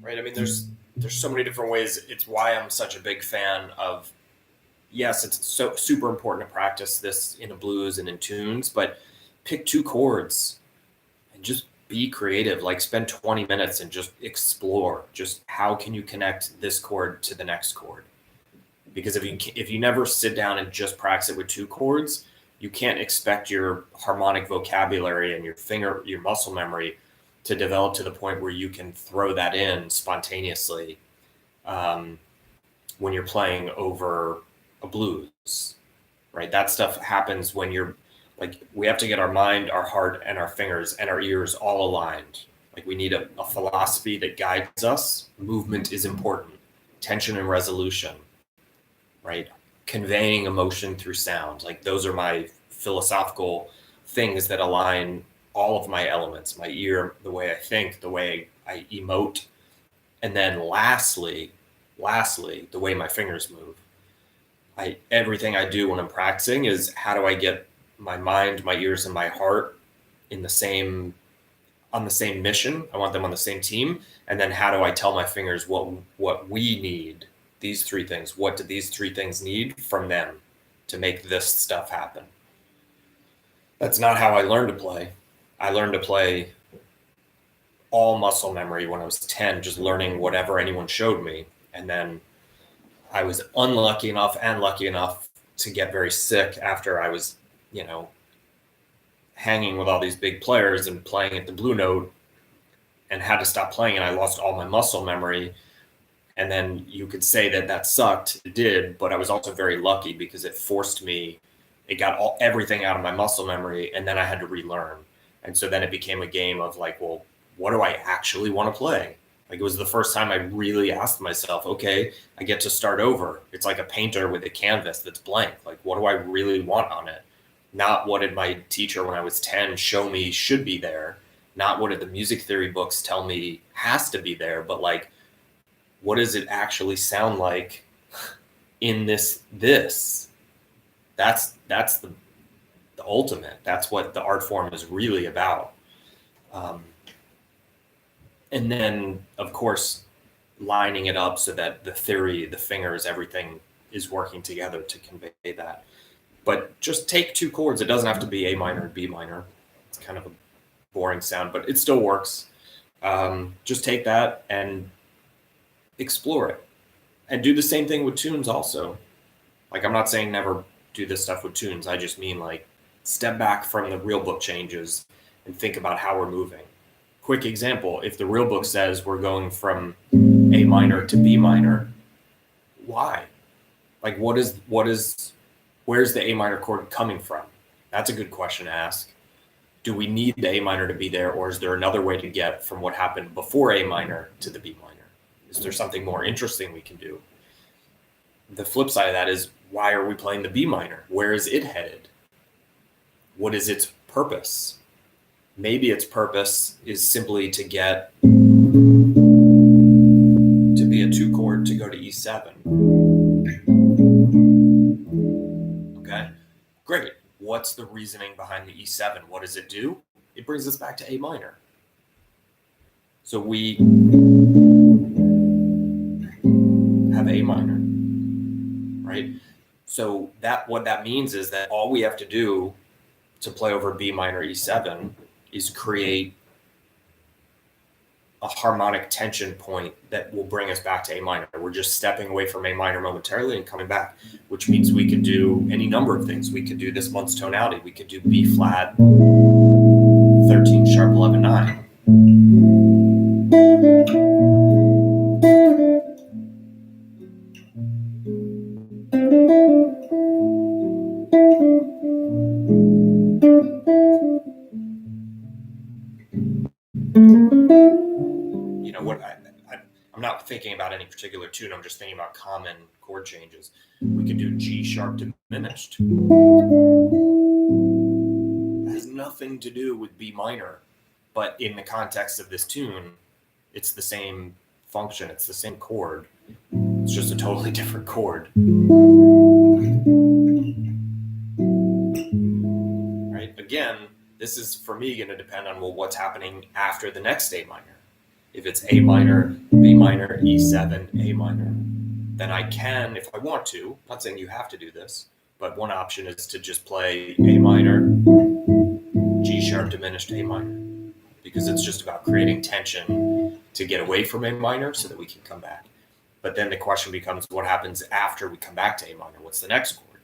Right? I mean, there's so many different ways. It's why I'm such a big fan of, yes, it's so super important to practice this in a blues and in tunes, but pick 2 chords and just be creative. Like spend 20 minutes and just explore. Just how can you connect this chord to the next chord? Because if you never sit down and just practice it with 2 chords, you can't expect your harmonic vocabulary and your muscle memory to develop to the point where you can throw that in spontaneously when you're playing over a blues, right? That stuff happens when you're like, we have to get our mind, our heart, and our fingers and our ears all aligned. Like we need a philosophy that guides us. Movement is important. Tension and resolution, right? Conveying emotion through sound. Like those are my philosophical things that align all of my elements, my ear, the way I think, the way I emote, and then lastly, the way my fingers move. Everything I do when I'm practicing is how do I get my mind, my ears, and my heart on the same mission. I want them on the same team. And then how do I tell my fingers what we need? These three things. What do these three things need from them to make this stuff happen? That's not how I learned to play. I learned to play all muscle memory when I was 10, just learning whatever anyone showed me. And then I was unlucky enough and lucky enough to get very sick after I was, hanging with all these big players and playing at the blue note, and had to stop playing, and I lost all my muscle memory. And then you could say that sucked. It did, but I was also very lucky because it forced me, it got everything out of my muscle memory, and then I had to relearn. And so then it became a game of like, well, what do I actually want to play? Like, it was the first time I really asked myself, okay, I get to start over. It's like a painter with a canvas that's blank. Like, what do I really want on it? Not what did my teacher when I was 10 show me should be there. Not what did the music theory books tell me has to be there, but like, what does it actually sound like in this? That's the ultimate. That's what the art form is really about. And then, of course, lining it up so that the theory, the fingers, everything is working together to convey that. But just take two chords. It doesn't have to be A minor and B minor. It's kind of a boring sound, but it still works. Just take that and explore it. And do the same thing with tunes also. Like, I'm not saying never do this stuff with tunes. I just mean like step back from the real book changes and think about how we're moving. Quick example, if the real book says we're going from A minor to B minor, why? Like, where's the A minor chord coming from? That's a good question to ask. Do we need the A minor to be there, or is there another way to get from what happened before A minor to the B minor? Is there something more interesting we can do? The flip side of that is, why are we playing the B minor? Where is it headed? What is its purpose? Maybe its purpose is simply to get to be a 2 chord to go to E7. Okay, great. What's the reasoning behind the E7? What does it do? It brings us back to A minor. So we have A minor, right? So what that means is that all we have to do to play over B minor E7 is create a harmonic tension point that will bring us back to A minor. We're just stepping away from A minor momentarily and coming back, which means we could do any number of things. We could do this month's tonality. We could do B flat, 13 sharp, 11, 9. I'm not thinking about any particular tune. I'm just thinking about common chord changes. We could do G sharp diminished. It has nothing to do with B minor, but in the context of this tune, it's the same function. It's the same chord. It's just a totally different chord. Right? Again, this is for me going to depend on what's happening after the next A minor. If it's A minor, B minor, E7, A minor, then I can, if I want to, I'm not saying you have to do this, but one option is to just play A minor, G sharp diminished A minor, because it's just about creating tension to get away from A minor so that we can come back. But then the question becomes, what happens after we come back to A minor? What's the next chord?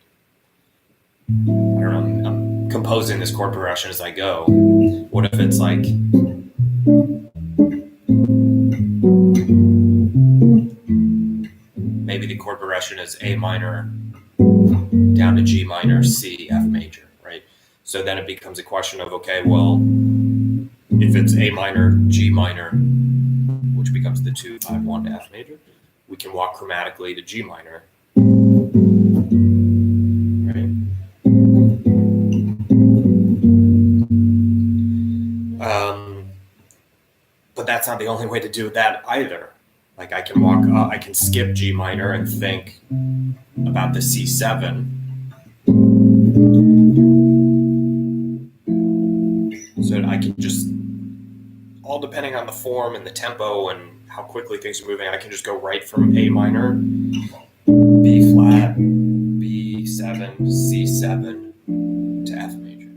I don't know, I'm composing this chord progression as I go. What if it's like, maybe the chord progression is A minor down to G minor, C, F major, right? So then it becomes a question of, okay, well, if it's A minor, G minor, which becomes the 2, 5, 1 to F major, we can walk chromatically to G minor, right? that's not the only way to do that either. Like I can walk up, I can skip G minor and think about the C7. So I can just, all depending on the form and the tempo and how quickly things are moving, I can just go right from A minor, B flat, B7, C7 to F major.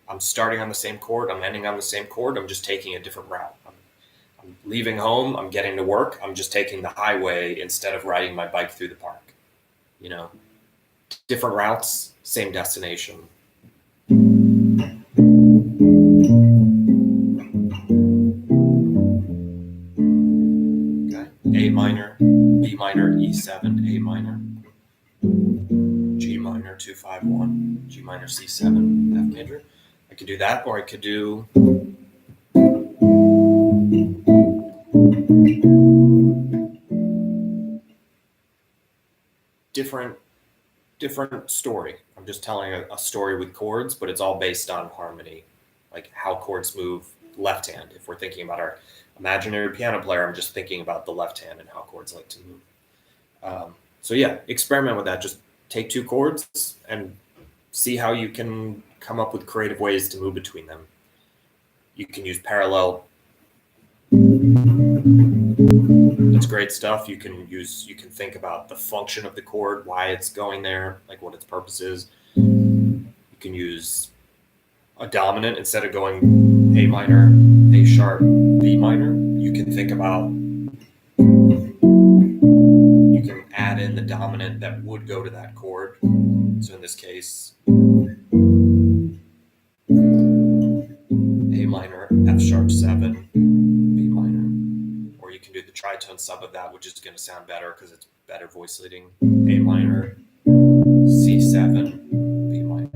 I'm starting on the same chord, I'm ending on the same chord, I'm just taking a different route. I'm leaving home, I'm getting to work, I'm just taking the highway instead of riding my bike through the park. You know, different routes, same destination. Okay, A minor, B minor, E7, A minor, G minor, 2-5-1, G minor, C7, F major. I could do that, or I could do different story. I'm just telling a story with chords, but it's all based on harmony, like how chords move left hand. If we're thinking about our imaginary piano player, I'm just thinking about the left hand and how chords like to move. So yeah, experiment with that. Just take two chords and see how you can come up with creative ways to move between them. You can use parallel. That's great stuff. You can think about the function of the chord, why it's going there, like what its purpose is. You can use a dominant instead of going A minor, A sharp, B minor. You can think about, you can add in the dominant that would go to that chord. So in this case, A minor, F sharp 7, B minor. Or you can do the tritone sub of that, which is going to sound better because it's better voice leading. A minor, C7, B minor.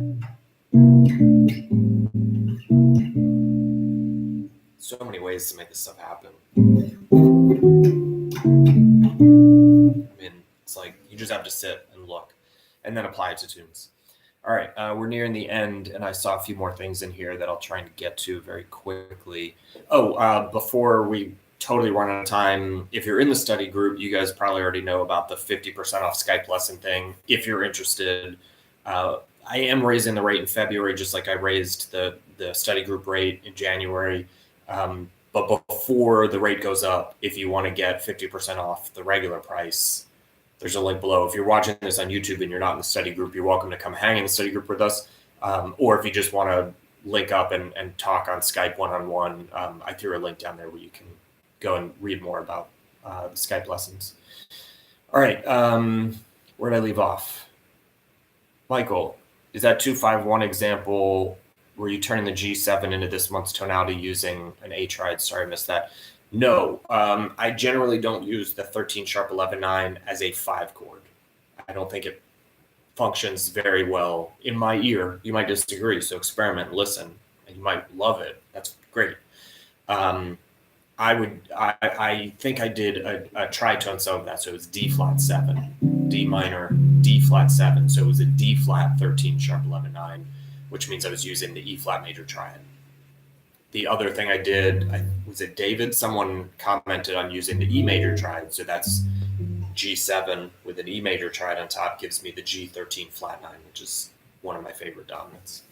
So many ways to make this stuff happen. I mean, it's like you just have to sit and look and then apply it to tunes. All right, we're nearing the end, and I saw a few more things in here that I'll try and get to very quickly. Before we totally run out of time, if you're in the study group, you guys probably already know about the 50% off Skype lesson thing. If you're interested, I am raising the rate in February, just like I raised the study group rate in January. But before the rate goes up, if you want to get 50% off the regular price, there's a link below. If you're watching this on YouTube and you're not in the study group, you're welcome to come hang in the study group with us. Or if you just want to link up and talk on Skype one-on-one, I threw a link down there where you can go and read more about the Skype lessons. All right, where did I leave off? Michael, is that 2-5-1 example were you turning the G7 into this month's tonality using an A triad? Sorry, I missed that. No, I generally don't use the 13 sharp 11-9 as a 5 chord. I don't think it functions very well in my ear. You might disagree, so experiment, listen, and you might love it. That's great. I think I did a tritone sub of that, so it was D flat 7, D minor, D flat 7, so it was a D flat 13 sharp 11-9, which means I was using the E flat major triad. The other thing I did, was it David? Someone commented on using the E major triad. So that's G7 with an E major triad on top gives me the G13 flat 9, which is one of my favorite dominants.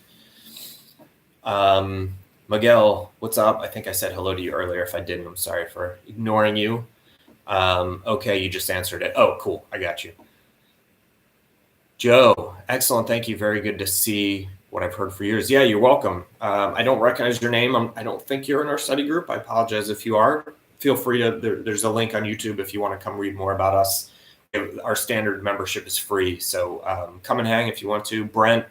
Miguel, what's up? I think I said hello to you earlier. If I didn't, I'm sorry for ignoring you. Okay, you just answered it. Oh, cool. I got you. Joe, excellent. Thank you. Very good to see what I've heard for years. Yeah, you're welcome. I don't recognize your name. I don't think you're in our study group. I apologize if you are. Feel free to, there's a link on YouTube if you want to come read more about us. Our standard membership is free, so come and hang if you want to. Brent,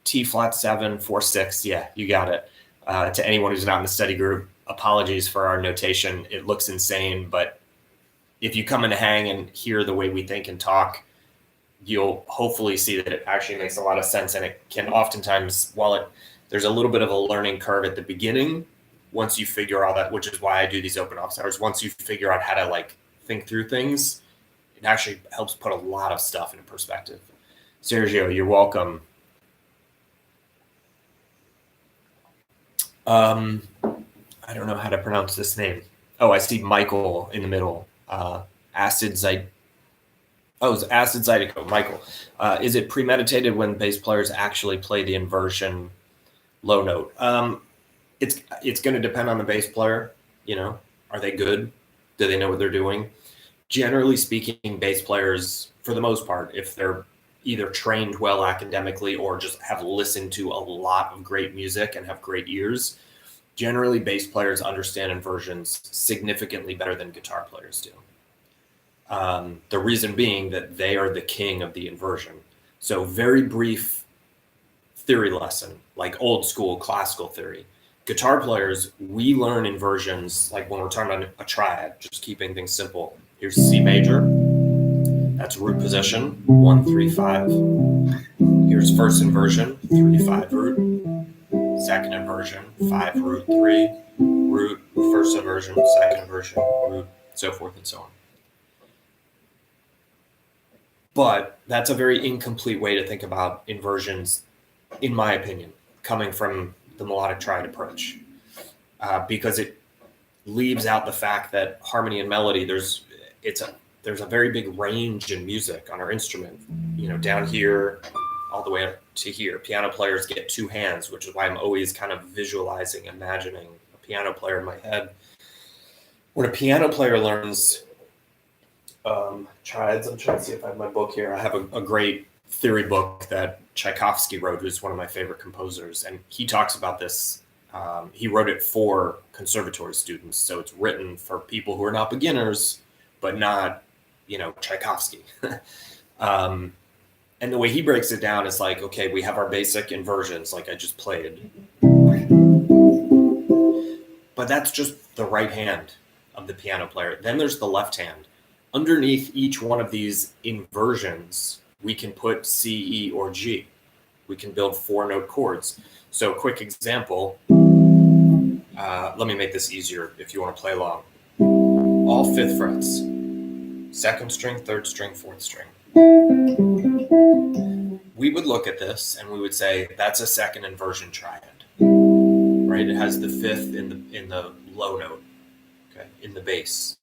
T flat 7, 4, 6. Yeah, you got it. To anyone who's not in the study group, apologies for our notation. It looks insane, but if you come and hang and hear the way we think and talk, you'll hopefully see that it actually makes a lot of sense, and it can oftentimes, there's a little bit of a learning curve at the beginning, once you figure all that, which is why I do these open office hours. Once you figure out how to like think through things, it actually helps put a lot of stuff into perspective. Sergio, you're welcome. I don't know how to pronounce this name. Oh, I see Michael in the middle. It's acid zydeco. Michael, is it premeditated when bass players actually play the inversion low note? It's going to depend on the bass player. You know, are they good? Do they know what they're doing? Generally speaking, bass players, for the most part, if they're either trained well academically or just have listened to a lot of great music and have great ears, generally bass players understand inversions significantly better than guitar players do. The reason being that they are the king of the inversion. So very brief theory lesson, like old school classical theory. Guitar players, we learn inversions like when we're talking about a triad, just keeping things simple. Here's C major, that's root position, 1, 3, 5. Here's first inversion, 3, 5 root. Second inversion, 5 root, 3 root, first inversion, second inversion, root, so forth and so on. But that's a very incomplete way to think about inversions, in my opinion, coming from the melodic triad approach, because it leaves out the fact that harmony and melody, there's a very big range in music on our instrument. You know, down here all the way up to here. Piano players get 2 hands, which is why I'm always kind of visualizing, imagining a piano player in my head. When a piano player learns triads, I'm trying to see if I have my book here. I have a great theory book that Tchaikovsky wrote, who's one of my favorite composers, and he talks about this. He wrote it for conservatory students, so it's written for people who are not beginners, but not, you know, Tchaikovsky. And the way he breaks it down is like, okay, we have our basic inversions, like I just played, but that's just the right hand of the piano player. Then there's the left hand. Underneath each one of these inversions, we can put C, E, or G. We can build 4-note chords. So quick example, let me make this easier if you want to play along. All 5th frets, 2nd string, 3rd string, 4th string. We would look at this and we would say that's a second inversion triad, right? It has the 5th in the low note, okay, in the bass,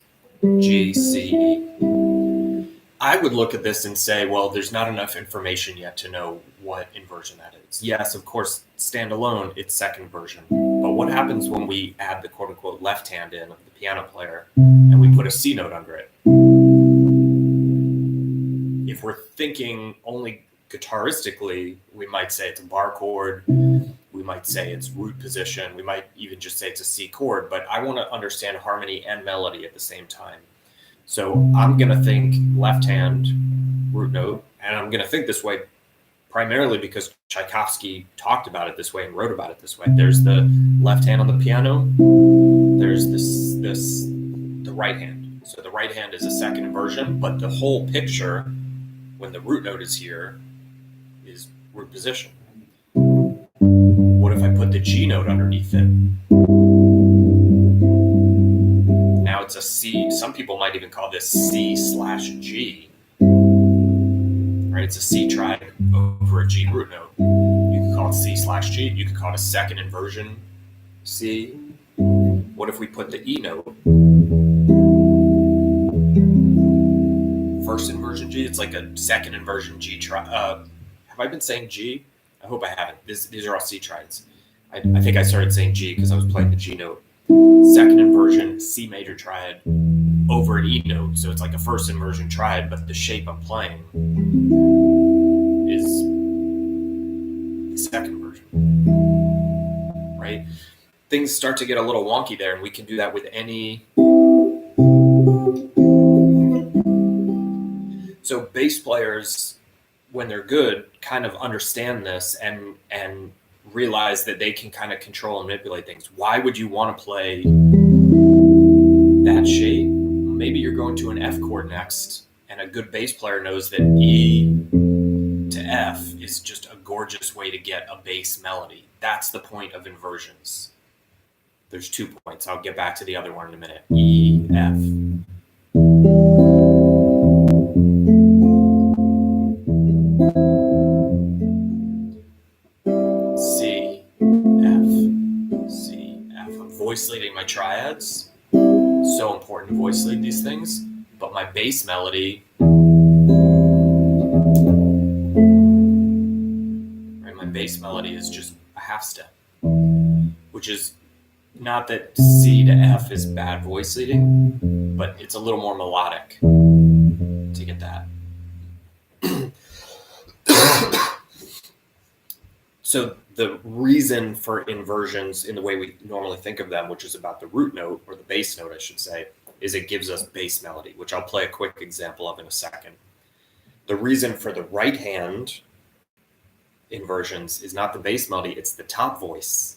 G, C, E. I would look at this and say, well, there's not enough information yet to know what inversion that is. Yes, of course, standalone, it's second inversion. But what happens when we add the quote-unquote left hand in of the piano player and we put a C note under it? If we're thinking only guitaristically, we might say it's a bar chord. We might say it's root position. We might even just say it's a C chord. But I want to understand harmony and melody at the same time. So I'm going to think left hand root note, and I'm going to think this way primarily because Tchaikovsky talked about it this way and wrote about it this way. There's the left hand on the piano. There's the right hand. So the right hand is a second inversion, but the whole picture, when the root note is here, is root position. What if I put the G note underneath it? Now it's a C. Some people might even call this C/G. Right? It's a C triad over a G root note. You could call it C/G. You could call it a second inversion C. What if we put the E note? First inversion G. It's like a second inversion G triad. Have I been saying G? I hope I haven't. These are all C triads. I think I started saying G because I was playing the G note. Second inversion C major triad over an E note. So it's like a first inversion triad, but the shape I'm playing is the second inversion. Right? Things start to get a little wonky there, and we can do that with any. So bass players, when they're good, kind of understand this and realize that they can kind of control and manipulate things. Why would you want to play that shape? Maybe you're going to an F chord next, and a good bass player knows that E to F is just a gorgeous way to get a bass melody. That's the point of inversions. There's 2 points. I'll get back to the other one in a minute. E, F. voice leading my triads. So important to voice lead these things. But my bass melody, right? My bass melody is just a half step, which is not that C to F is bad voice leading, but it's a little more melodic to get that. So the reason for inversions in the way we normally think of them, which is about the root note, or the bass note, I should say, is it gives us bass melody, which I'll play a quick example of in a second. The reason for the right hand inversions is not the bass melody, it's the top voice.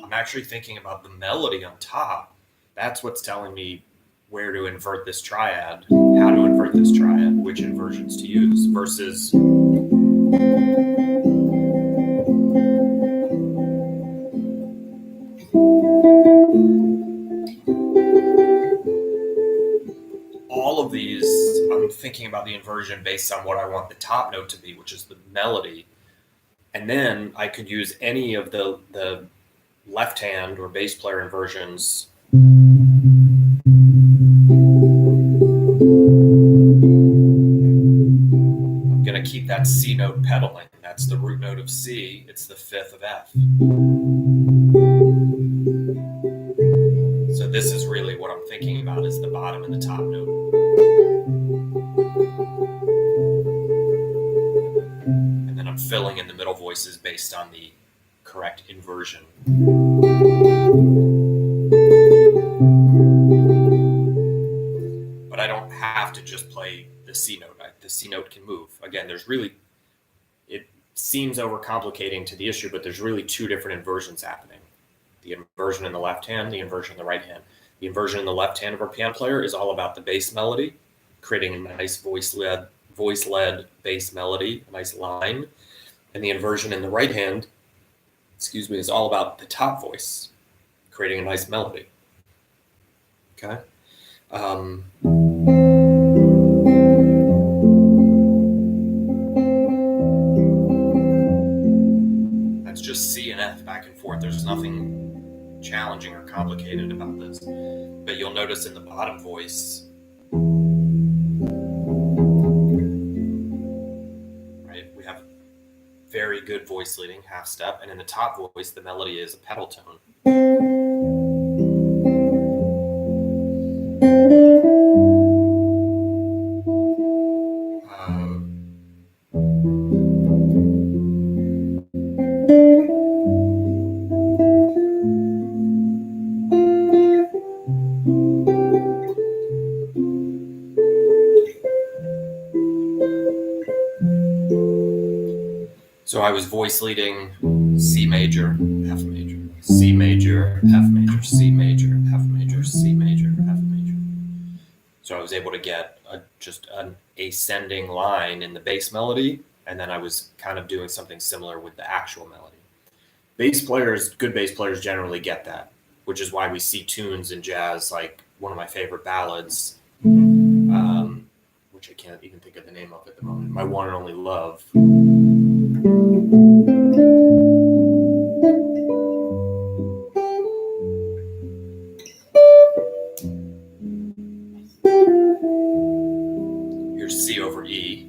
I'm actually thinking about the melody on top. That's what's telling me where to invert this triad, how to invert this triad, which inversions to use, versus all of these. I'm thinking about the inversion based on what I want the top note to be, which is the melody. And then I could use any of the left hand or bass player inversions. I'm going to keep that C note pedaling. That's the root note of C. It's the fifth of F. So this is really what I'm thinking about, is the bottom and the top note. And then I'm filling in the middle voices based on the correct inversion. But I don't have to just play the C note. The C note can move. Again, it seems overcomplicating to the issue, but there's really two different inversions happening. The inversion in the left hand, the inversion in the right hand. The inversion in the left hand of our piano player is all about the bass melody, creating a nice voice-led bass melody, a nice line. And the inversion in the right hand, is all about the top voice, creating a nice melody. Okay? That's just C and F back and forth. There's nothing challenging or complicated about this. But you'll notice in the bottom voice, right, we have very good voice leading, half step, and in the top voice, the melody is a pedal tone. So I was voice leading C major, F major, C major, F major, C major, F major, C major, F major. So I was able to get just an ascending line in the bass melody, and then I was kind of doing something similar with the actual melody. Good bass players generally get that, which is why we see tunes in jazz, like one of my favorite ballads, which I can't even think of the name of at the moment, My One and Only Love. Here's C over E.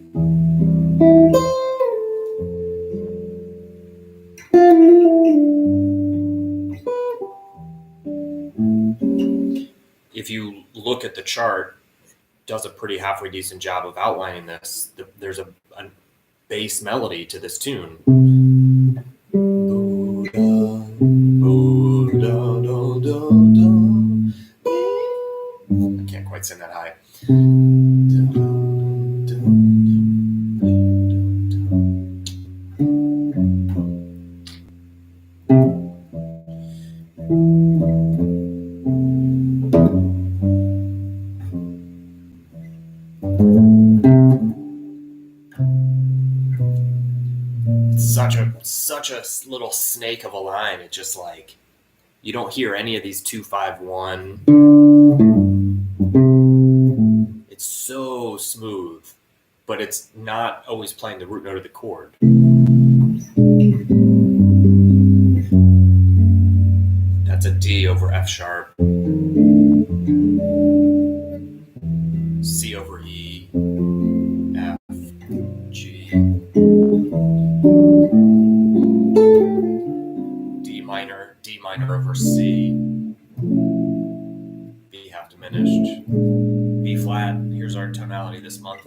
If you look at the chart, it does a pretty halfway decent job of outlining this. There's a bass melody to this tune. I can't quite sing that high. Such a little snake of a line. It just like, you don't hear any of these 2-5-1. but it's not always playing the root note of the chord. That's a D over F sharp, C over E, F, G, D minor over C, B half diminished, B flat. Here's our tonality this month.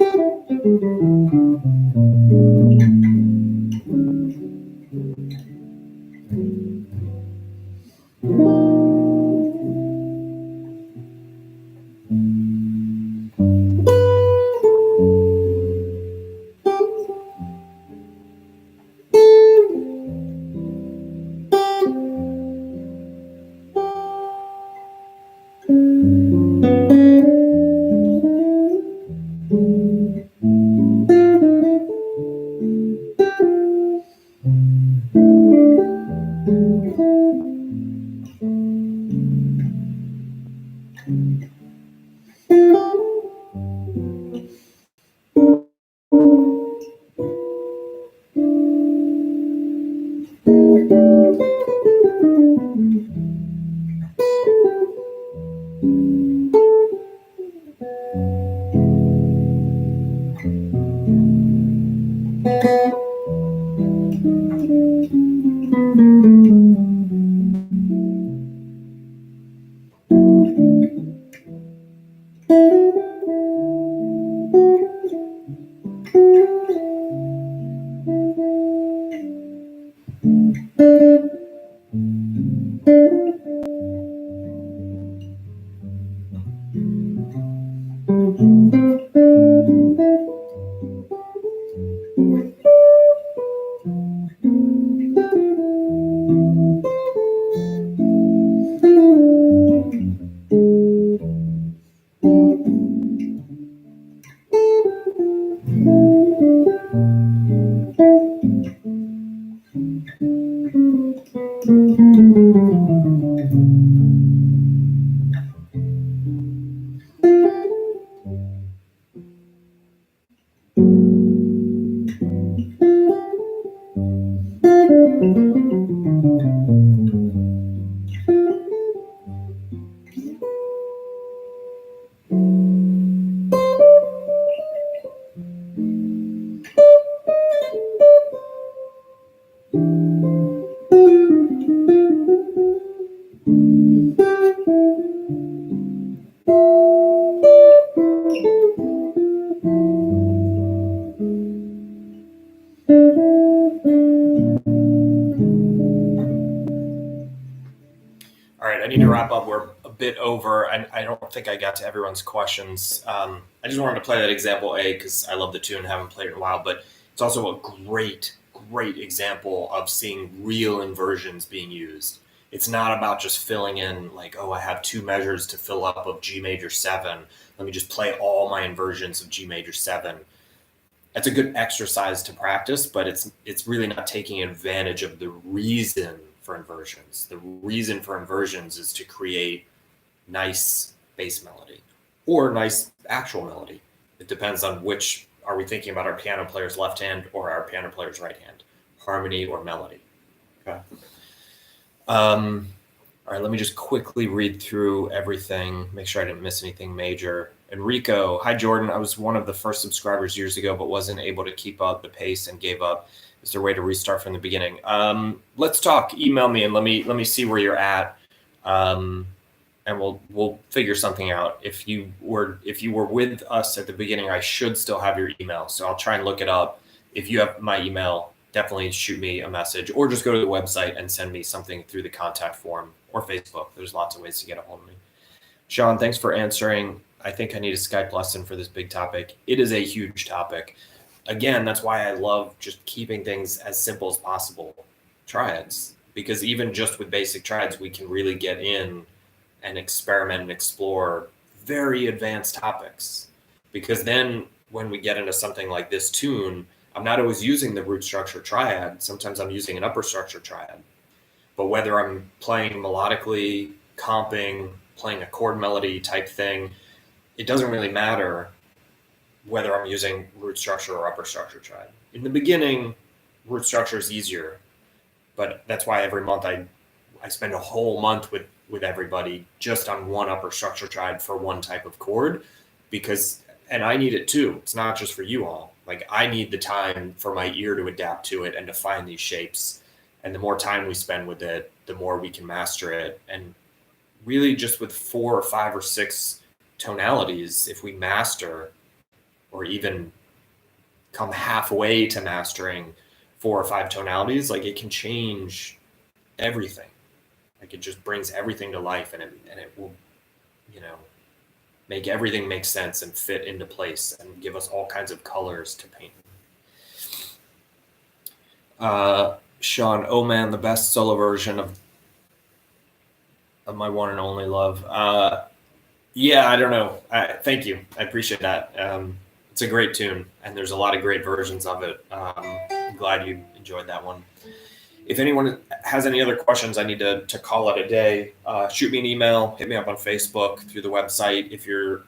All right, I need to wrap up. We're a bit over. I don't think I got to everyone's questions. I just wanted to play that example A because I love the tune, haven't played it in a while, but it's also a great example of seeing real inversions being used. It's not about just filling in like, oh, I have 2 measures to fill up of G major 7. Let me just play all my inversions of G major 7. That's a good exercise to practice, but it's really not taking advantage of the reason for inversions. The reason for inversions is to create nice bass melody or nice actual melody. It depends on which, are we thinking about our piano player's left hand or our piano player's right hand, harmony or melody. Okay. All right, let me just quickly read through everything, make sure I didn't miss anything major. Enrico, hi Jordan, I was one of the first subscribers years ago, but wasn't able to keep up the pace and gave up. Is there a way to restart from the beginning? Let's talk. Email me and let me see where you're at, and we'll figure something out. If you were with us at the beginning, I should still have your email, so I'll try and look it up. If you have my email, definitely shoot me a message, or just go to the website and send me something through the contact form or Facebook. There's lots of ways to get a hold of me. Sean, thanks for answering. I think I need a Skype lesson for this big topic. It is a huge topic. Again, that's why I love just keeping things as simple as possible. Triads, because even just with basic triads, we can really get in and experiment and explore very advanced topics. Because then when we get into something like this tune, I'm not always using the root structure triad. Sometimes I'm using an upper structure triad. But whether I'm playing melodically, comping, playing a chord melody type thing, it doesn't really matter. whether I'm using root structure or upper structure triad. In the beginning, root structure is easier, but that's why every month I spend a whole month with everybody just on one upper structure triad for one type of chord, because, and I need it too. It's not just for you all. Like, I need the time for my ear to adapt to it and to find these shapes. And the more time we spend with it, the more we can master it. And really just with 4 or 5 or 6 tonalities, if we master or even come halfway to mastering 4 or 5 tonalities, like, it can change everything. Like, it just brings everything to life, and it will, you know, make everything make sense and fit into place and give us all kinds of colors to paint. Sean, oh man, the best solo version of my one and only love. Yeah, I don't know. Thank you. I appreciate that. It's a great tune, and there's a lot of great versions of it. I'm glad you enjoyed that one. If anyone has any other questions, I need to call it a day. Shoot me an email, hit me up on Facebook, through the website. If you're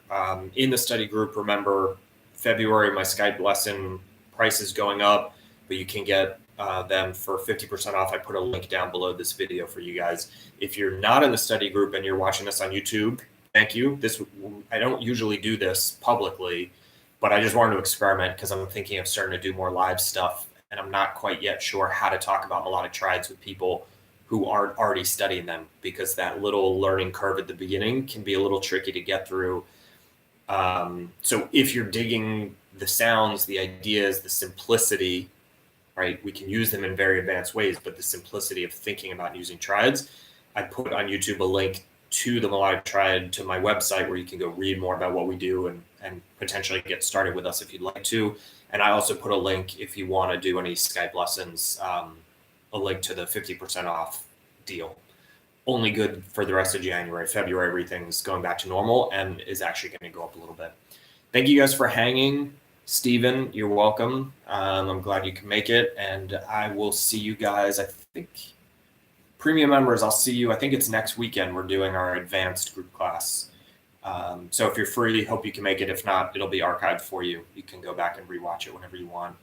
in the study group, remember, February, my Skype lesson price is going up, but you can get them for 50% off. I put a link down below this video for you guys. If you're not in the study group and you're watching this on YouTube, thank you. I don't usually do this publicly, but I just wanted to experiment because I'm thinking of starting to do more live stuff. And I'm not quite yet sure how to talk about melodic triads with people who aren't already studying them, because that little learning curve at the beginning can be a little tricky to get through. So if you're digging the sounds, the ideas, the simplicity, right, we can use them in very advanced ways, but the simplicity of thinking about using triads, I put on YouTube a link to the melodic triad, to my website, where you can go read more about what we do and potentially get started with us if you'd like to. And I also put a link, if you want to do any Skype lessons, a link to the 50% off deal. Only good for the rest of January. February, everything's going back to normal and is actually going to go up a little bit. Thank you guys for hanging. Steven, you're welcome. I'm glad you can make it. And I will see you guys, I think, premium members, I'll see you, I think it's next weekend. We're doing our advanced group class. So if you're free, hope you can make it. If not, it'll be archived for you. You can go back and rewatch it whenever you want.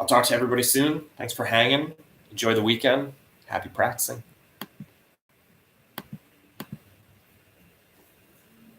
I'll talk to everybody soon. Thanks for hanging. Enjoy the weekend. Happy practicing.